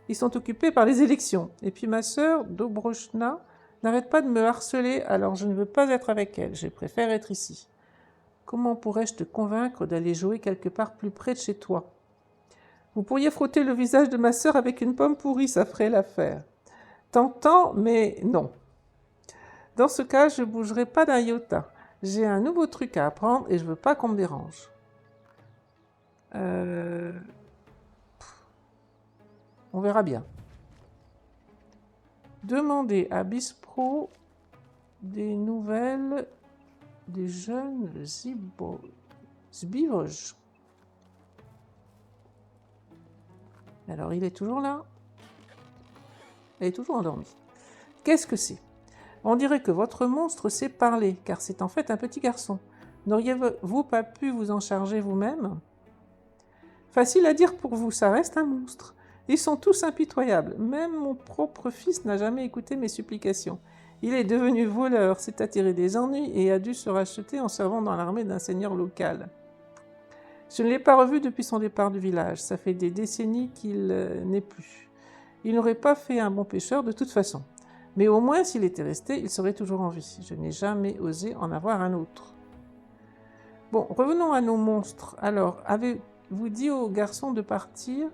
Speaker 1: Ils sont occupés par les élections. Et puis ma sœur, Dobrochna, n'arrête pas de me harceler, alors je ne veux pas être avec elle. Je préfère être ici. Comment pourrais-je te convaincre d'aller jouer quelque part plus près de chez toi? Vous pourriez frotter le visage de ma sœur avec une pomme pourrie, ça ferait l'affaire. Tentant, mais non. Dans ce cas, je ne bougerai pas d'un iota. J'ai un nouveau truc à apprendre et je ne veux pas qu'on me dérange. On verra bien. Demandez à Bispro des nouvelles des jeunes Zbivoj. Alors, il est toujours là. Il est toujours endormi. Qu'est-ce que c'est? On dirait que votre monstre sait parler, car c'est en fait un petit garçon. N'auriez-vous pas pu vous en charger vous-même? Facile à dire pour vous, ça reste un monstre. Ils sont tous impitoyables. Même mon propre fils n'a jamais écouté mes supplications. Il est devenu voleur, s'est attiré des ennuis et a dû se racheter en servant dans l'armée d'un seigneur local. Je ne l'ai pas revu depuis son départ du village. Ça fait des décennies qu'il n'est plus. Il n'aurait pas fait un bon pêcheur de toute façon. Mais au moins, s'il était resté, il serait toujours en vie. Je n'ai jamais osé en avoir un autre. Bon, revenons à nos monstres. Alors, avez-vous dit au garçon de partir?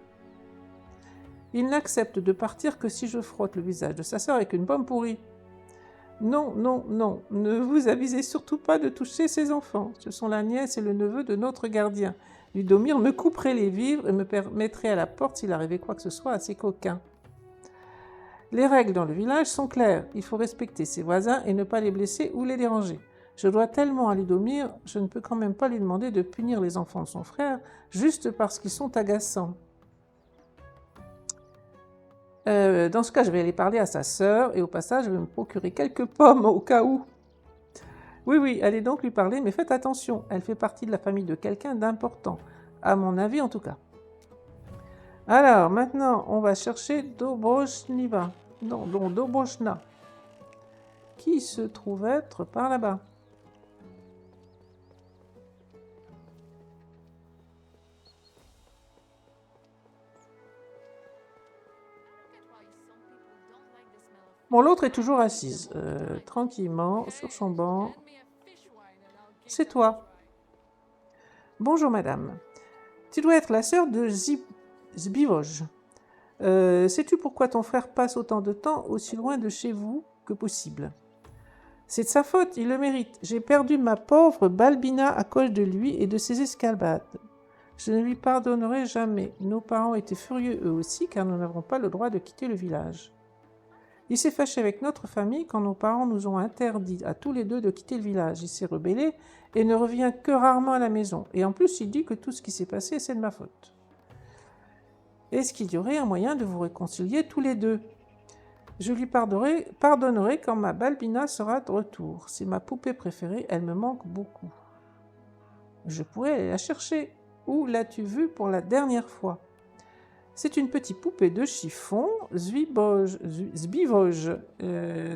Speaker 1: Il n'accepte de partir que si je frotte le visage de sa sœur avec une pomme pourrie. Non, non, non, ne vous avisez surtout pas de toucher ces enfants. Ce sont la nièce et le neveu de notre gardien. Ludomir me couperait les vivres et me mettrait à la porte s'il arrivait quoi que ce soit à ces coquins. Les règles dans le village sont claires. Il faut respecter ses voisins et ne pas les blesser ou les déranger. Je dois tellement à Ludomir, je ne peux quand même pas lui demander de punir les enfants de son frère juste parce qu'ils sont agaçants. Dans ce cas, je vais aller parler à sa sœur et au passage, je vais me procurer quelques pommes au cas où. Oui, oui, allez donc lui parler, mais faites attention, elle fait partie de la famille de quelqu'un d'important, à mon avis en tout cas. Alors, maintenant, on va chercher Dobroshniva. Non, Dobroshna, qui se trouve être par là-bas. Bon, l'autre est toujours assise, tranquillement, sur son banc. C'est toi. Bonjour, madame. Tu dois être la sœur de Zbivoj. Sais-tu pourquoi ton frère passe autant de temps aussi loin de chez vous que possible? C'est de sa faute, il le mérite. J'ai perdu ma pauvre Balbina à cause de lui et de ses escalades. Je ne lui pardonnerai jamais. Nos parents étaient furieux eux aussi, car nous n'avons pas le droit de quitter le village. Il s'est fâché avec notre famille quand nos parents nous ont interdit à tous les deux de quitter le village. Il s'est rebellé et ne revient que rarement à la maison. Et en plus, il dit que tout ce qui s'est passé, c'est de ma faute. Est-ce qu'il y aurait un moyen de vous réconcilier tous les deux? Je lui pardonnerai quand ma Balbina sera de retour. C'est ma poupée préférée, elle me manque beaucoup. Je pourrais aller la chercher. Où l'as-tu vue pour la dernière fois? C'est une petite poupée de chiffon, Zbivoj,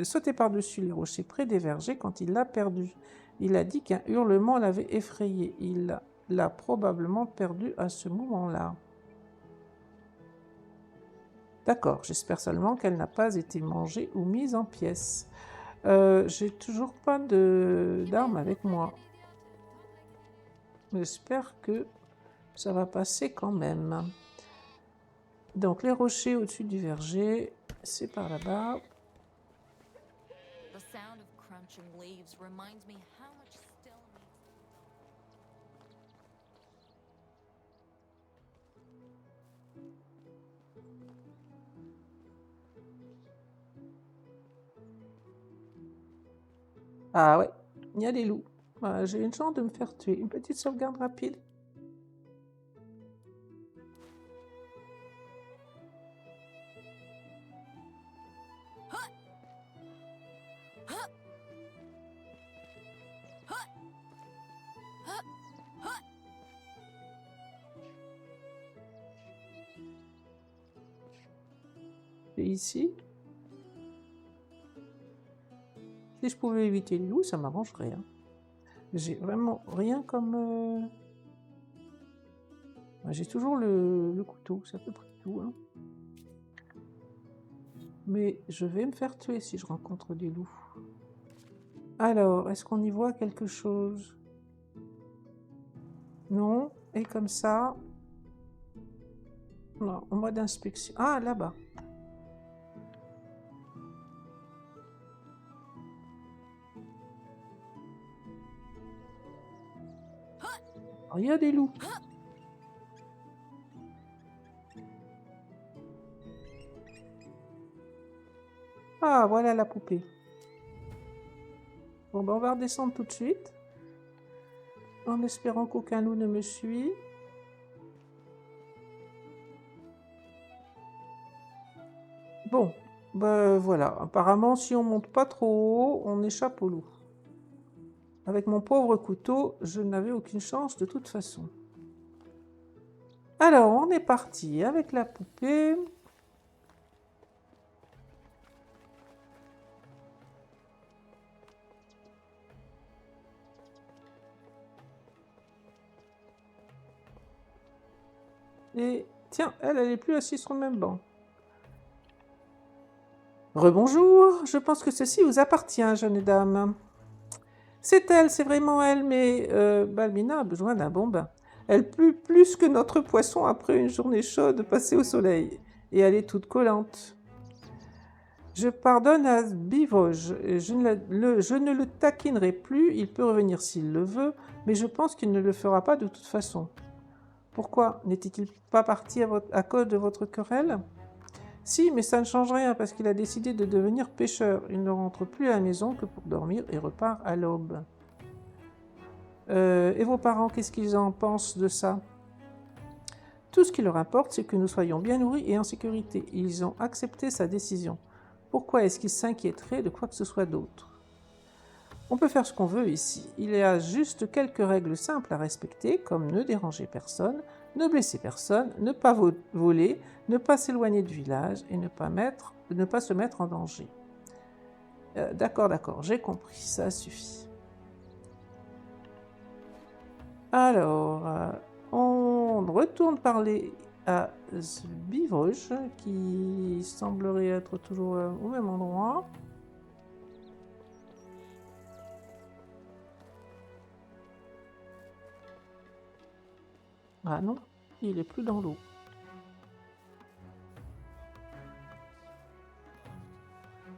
Speaker 1: sautait par-dessus les rochers près des vergers quand il l'a perdue. Il a dit qu'un hurlement l'avait effrayé. Il l'a probablement perdue à ce moment-là. D'accord, j'espère seulement qu'elle n'a pas été mangée ou mise en pièces. J'ai toujours pas d'arme avec moi. J'espère que ça va passer quand même. Donc les rochers au-dessus du verger, c'est par là-bas. Ah ouais, il y a des loups. J'ai une chance de me faire tuer. Une petite sauvegarde rapide. Et ici, si je pouvais éviter les loups, ça m'arrangerait. Hein. J'ai vraiment rien comme... J'ai toujours le couteau, c'est à peu près tout. Hein. Mais je vais me faire tuer si je rencontre des loups. Alors, est-ce qu'on y voit quelque chose? Non. Et comme ça... Non, en mode inspection. Ah, là-bas. Oh, il y a des loups. Ah, voilà la poupée. Bon, ben on va redescendre tout de suite. En espérant qu'aucun loup ne me suit. Bon, ben voilà. Apparemment, si on monte pas trop haut, on échappe au loup. Avec mon pauvre couteau, je n'avais aucune chance de toute façon. Alors, on est parti avec la poupée. Et tiens, elle est plus assise sur le même banc. Rebonjour, je pense que ceci vous appartient, jeune dame. C'est elle, c'est vraiment elle, mais Balbina a besoin d'un bon bain. Elle pue plus que notre poisson après une journée chaude passée au soleil, et elle est toute collante. Je pardonne à Bivoge, je ne le taquinerai plus, il peut revenir s'il le veut, mais je pense qu'il ne le fera pas de toute façon. Pourquoi? N'était-il pas parti à cause de votre querelle? Si, mais ça ne change rien parce qu'il a décidé de devenir pêcheur. Il ne rentre plus à la maison que pour dormir et repart à l'aube. Et vos parents, qu'est-ce qu'ils en pensent de ça? Tout ce qui leur importe, c'est que nous soyons bien nourris et en sécurité. Ils ont accepté sa décision. Pourquoi est-ce qu'ils s'inquiéteraient de quoi que ce soit d'autre? On peut faire ce qu'on veut ici. Il y a juste quelques règles simples à respecter, comme ne déranger personne, ne blesser personne, ne pas voler, ne pas s'éloigner du village et ne pas se mettre en danger. D'accord, j'ai compris, ça suffit. Alors, on retourne parler à Zbivoj, qui semblerait être toujours au même endroit. Ah non, il est plus dans l'eau.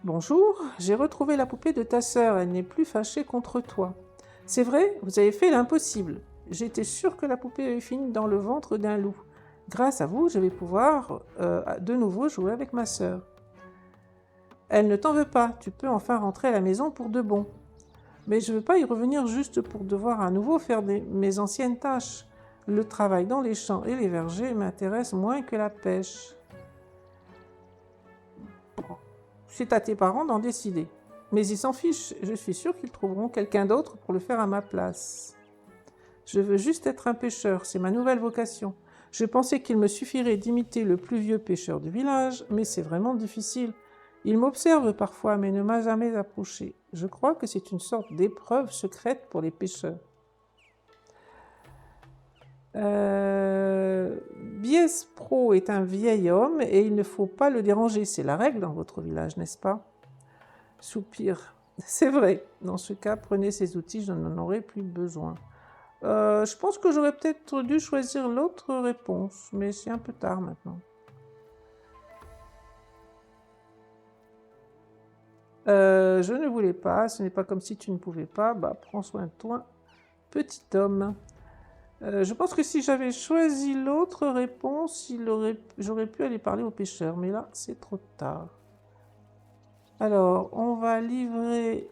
Speaker 1: Bonjour, j'ai retrouvé la poupée de ta sœur, elle n'est plus fâchée contre toi. C'est vrai, vous avez fait l'impossible. J'étais sûre que la poupée avait fini dans le ventre d'un loup. Grâce à vous, je vais pouvoir de nouveau jouer avec ma sœur. Elle ne t'en veut pas, tu peux enfin rentrer à la maison pour de bon. Mais je ne veux pas y revenir juste pour devoir à nouveau faire mes anciennes tâches. Le travail dans les champs et les vergers m'intéresse moins que la pêche. C'est à tes parents d'en décider. Mais ils s'en fichent, je suis sûre qu'ils trouveront quelqu'un d'autre pour le faire à ma place. Je veux juste être un pêcheur, c'est ma nouvelle vocation. Je pensais qu'il me suffirait d'imiter le plus vieux pêcheur du village, mais c'est vraiment difficile. Il m'observe parfois, mais ne m'a jamais approché. Je crois que c'est une sorte d'épreuve secrète pour les pêcheurs. Biespro est un vieil homme et il ne faut pas le déranger. C'est la règle dans votre village, n'est-ce pas? Soupir. C'est vrai. Dans ce cas, prenez ces outils, je n'en aurai plus besoin. Je pense que j'aurais peut-être dû choisir l'autre réponse, mais c'est un peu tard maintenant. Je ne voulais pas, ce n'est pas comme si tu ne pouvais pas. Bah, prends soin de toi, petit homme. Je pense que si j'avais choisi l'autre réponse, j'aurais pu aller parler au pêcheur, mais là, c'est trop tard. Alors, on va livrer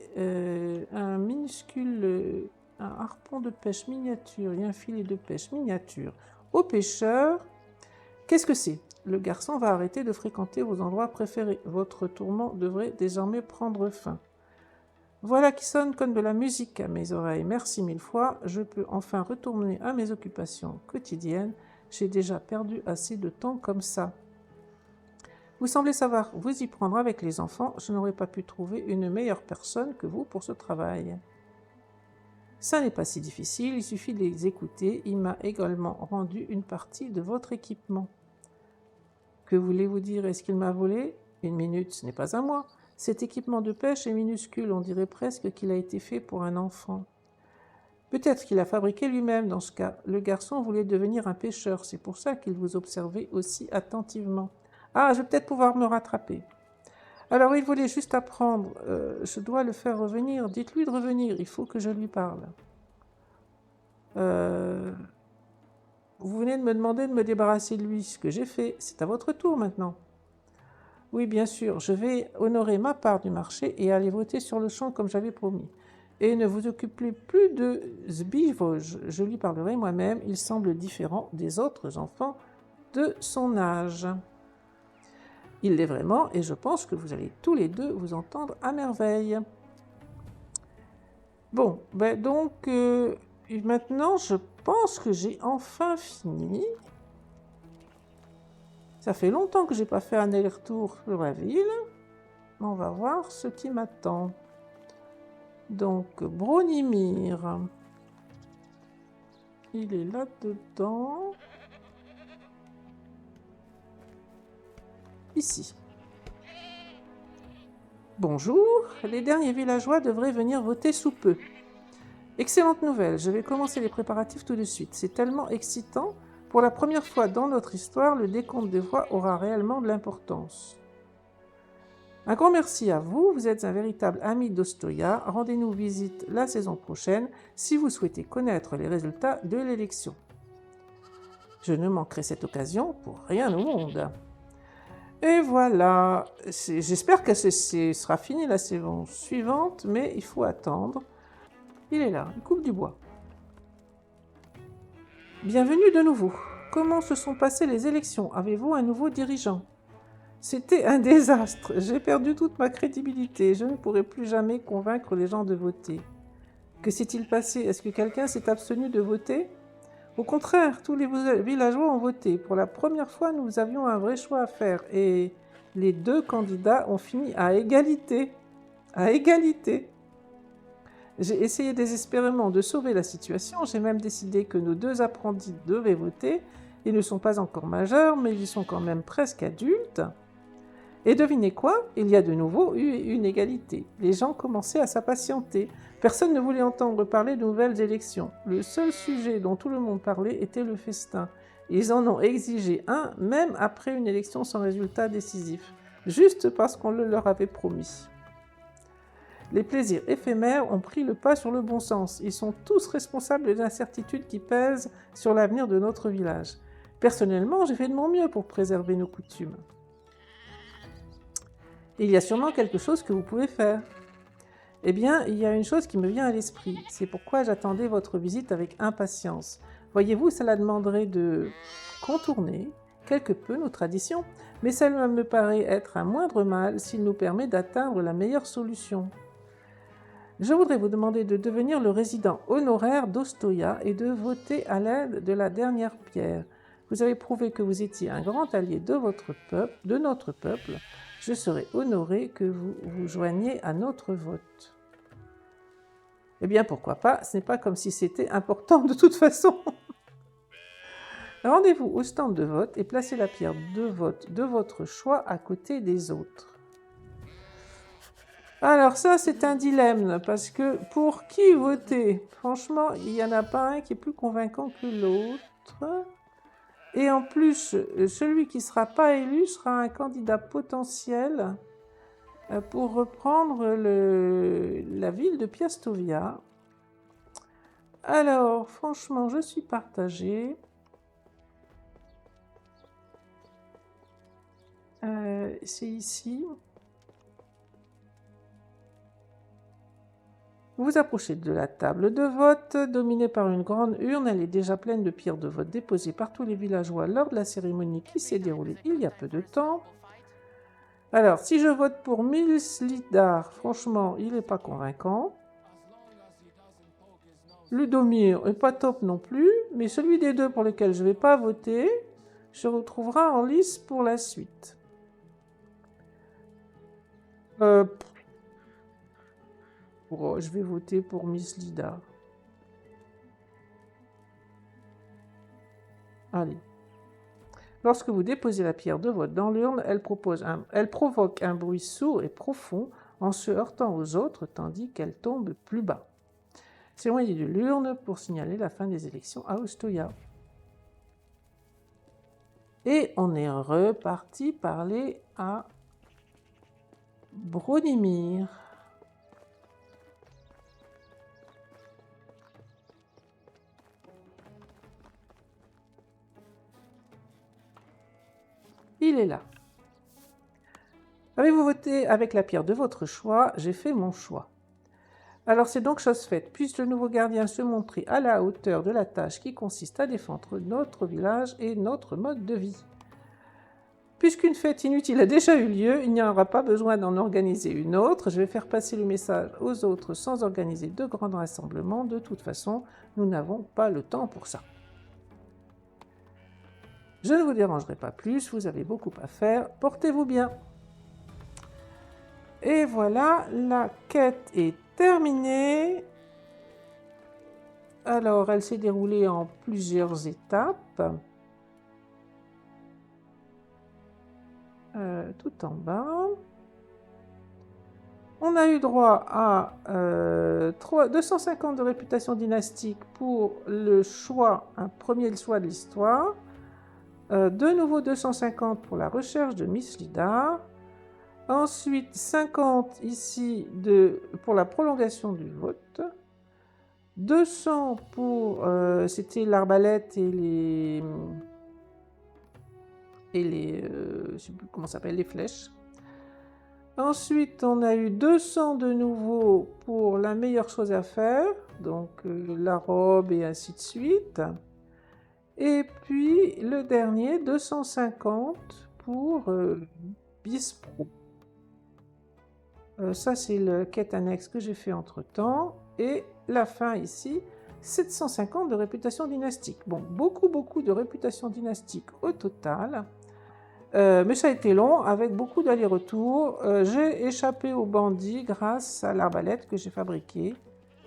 Speaker 1: un minuscule, un harpon de pêche miniature et un filet de pêche miniature au pêcheur. Qu'est-ce que c'est? Le garçon va arrêter de fréquenter vos endroits préférés. Votre tourment devrait désormais prendre fin. Voilà qui sonne comme de la musique à mes oreilles. Merci mille fois. Je peux enfin retourner à mes occupations quotidiennes. J'ai déjà perdu assez de temps comme ça. Vous semblez savoir vous y prendre avec les enfants. Je n'aurais pas pu trouver une meilleure personne que vous pour ce travail. Ça n'est pas si difficile, il suffit de les écouter. Il m'a également rendu une partie de votre équipement. Que voulez-vous dire? Est-ce qu'il m'a volé? Une minute, ce n'est pas à moi. Cet équipement de pêche est minuscule, on dirait presque qu'il a été fait pour un enfant. Peut-être qu'il a fabriqué lui-même dans ce cas. Le garçon voulait devenir un pêcheur, c'est pour ça qu'il vous observait aussi attentivement. Ah, je vais peut-être pouvoir me rattraper. Alors, il voulait juste apprendre. Je dois le faire revenir. Dites-lui de revenir, il faut que je lui parle. Vous venez de me demander de me débarrasser de lui, ce que j'ai fait. C'est à votre tour maintenant. Oui, bien sûr, je vais honorer ma part du marché et aller voter sur le champ comme j'avais promis. Et ne vous occupez plus de Zbivoj, je lui parlerai moi-même, il semble différent des autres enfants de son âge. Il l'est vraiment et je pense que vous allez tous les deux vous entendre à merveille. Bon, donc maintenant je pense que j'ai enfin fini. Ça fait longtemps que j'ai pas fait un aller-retour sur la ville. On va voir ce qui m'attend. Donc, Bronimir. Il est là-dedans. Ici. Bonjour, les derniers villageois devraient venir voter sous peu. Excellente nouvelle, je vais commencer les préparatifs tout de suite. C'est tellement excitant. Pour la première fois dans notre histoire, le décompte des voix aura réellement de l'importance. Un grand merci à vous, vous êtes un véritable ami d'Ostoya. Rendez-nous visite la saison prochaine si vous souhaitez connaître les résultats de l'élection. Je ne manquerai cette occasion pour rien au monde. Et voilà, j'espère que ce sera fini la saison suivante, mais il faut attendre. Il est là, il coupe du bois. Bienvenue de nouveau. Comment se sont passées les élections? Avez-vous un nouveau dirigeant? C'était un désastre. J'ai perdu toute ma crédibilité. Je ne pourrai plus jamais convaincre les gens de voter. Que s'est-il passé? Est-ce que quelqu'un s'est abstenu de voter? Au contraire, tous les villageois ont voté. Pour la première fois, nous avions un vrai choix à faire et les deux candidats ont fini à égalité. À égalité. J'ai essayé désespérément de sauver la situation. J'ai même décidé que nos deux apprentis devaient voter. Ils ne sont pas encore majeurs, mais ils sont quand même presque adultes. Et devinez quoi? Il y a de nouveau eu une égalité. Les gens commençaient à s'impatienter. Personne ne voulait entendre parler de nouvelles élections. Le seul sujet dont tout le monde parlait était le festin. Ils en ont exigé un, même après une élection sans résultat décisif, juste parce qu'on le leur avait promis. Les plaisirs éphémères ont pris le pas sur le bon sens. Ils sont tous responsables des incertitudes qui pèsent sur l'avenir de notre village. Personnellement, j'ai fait de mon mieux pour préserver nos coutumes. Il y a sûrement quelque chose que vous pouvez faire. Eh bien, il y a une chose qui me vient à l'esprit. C'est pourquoi j'attendais votre visite avec impatience. Voyez-vous, cela demanderait de contourner quelque peu nos traditions, mais cela me paraît être un moindre mal s'il nous permet d'atteindre la meilleure solution. Je voudrais vous demander de devenir le résident honoraire d'Ostoya et de voter à l'aide de la dernière pierre. Vous avez prouvé que vous étiez un grand allié de notre peuple. Je serai honoré que vous vous joigniez à notre vote. Eh bien, pourquoi pas? Ce n'est pas comme si c'était important de toute façon. Rendez-vous au stand de vote et placez la pierre de vote de votre choix à côté des autres. Alors ça, c'est un dilemme, parce que pour qui voter? Franchement, il n'y en a pas un qui est plus convaincant que l'autre. Et en plus, celui qui ne sera pas élu sera un candidat potentiel pour reprendre la ville de Piastovia. Alors, franchement, je suis partagée. C'est ici. Vous vous approchez de la table de vote, dominée par une grande urne. Elle est déjà pleine de pierres de vote déposées par tous les villageois lors de la cérémonie qui s'est déroulée il y a peu de temps. Alors, si je vote pour Milslidar, franchement, il n'est pas convaincant. Ludomir n'est pas top non plus, mais celui des deux pour lequel je ne vais pas voter se retrouvera en lice pour la suite. Je vais voter pour Milslidar. Allez. Lorsque vous déposez la pierre de vote dans l'urne, elle provoque un bruit sourd et profond en se heurtant aux autres, tandis qu'elle tombe plus bas. S'éloignez de l'urne pour signaler la fin des élections à Ostoya. Et on est reparti parler à Bronimir. Il est là. Avez-vous voté avec la pierre de votre choix? J'ai fait mon choix. Alors c'est donc chose faite. Puisse le nouveau gardien se montrer à la hauteur de la tâche qui consiste à défendre notre village et notre mode de vie. Puisqu'une fête inutile a déjà eu lieu, il n'y aura pas besoin d'en organiser une autre. Je vais faire passer le message aux autres sans organiser de grands rassemblements. De toute façon, nous n'avons pas le temps pour ça. Je ne vous dérangerai pas plus, vous avez beaucoup à faire. Portez-vous bien. Et voilà, la quête est terminée. Alors, elle s'est déroulée en plusieurs étapes. Tout en bas. On a eu droit à 250 de réputation dynastique pour le choix, un premier choix de l'histoire. De nouveau 250 pour la recherche de Miss Lida. Ensuite 50 ici pour la prolongation du vote. 200 pour, c'était l'arbalète et les je ne sais plus comment ça s'appelle, les flèches. Ensuite, on a eu 200 de nouveau pour la meilleure chose à faire, donc la robe et ainsi de suite. Et puis le dernier, 250 pour Bispro. Ça, c'est le quête annexe que j'ai fait entre-temps. Et la fin ici, 750 de réputation dynastique. Bon, beaucoup de réputation dynastique au total. Mais ça a été long, avec beaucoup d'allers-retours. J'ai échappé aux bandits grâce à l'arbalète que j'ai fabriquée.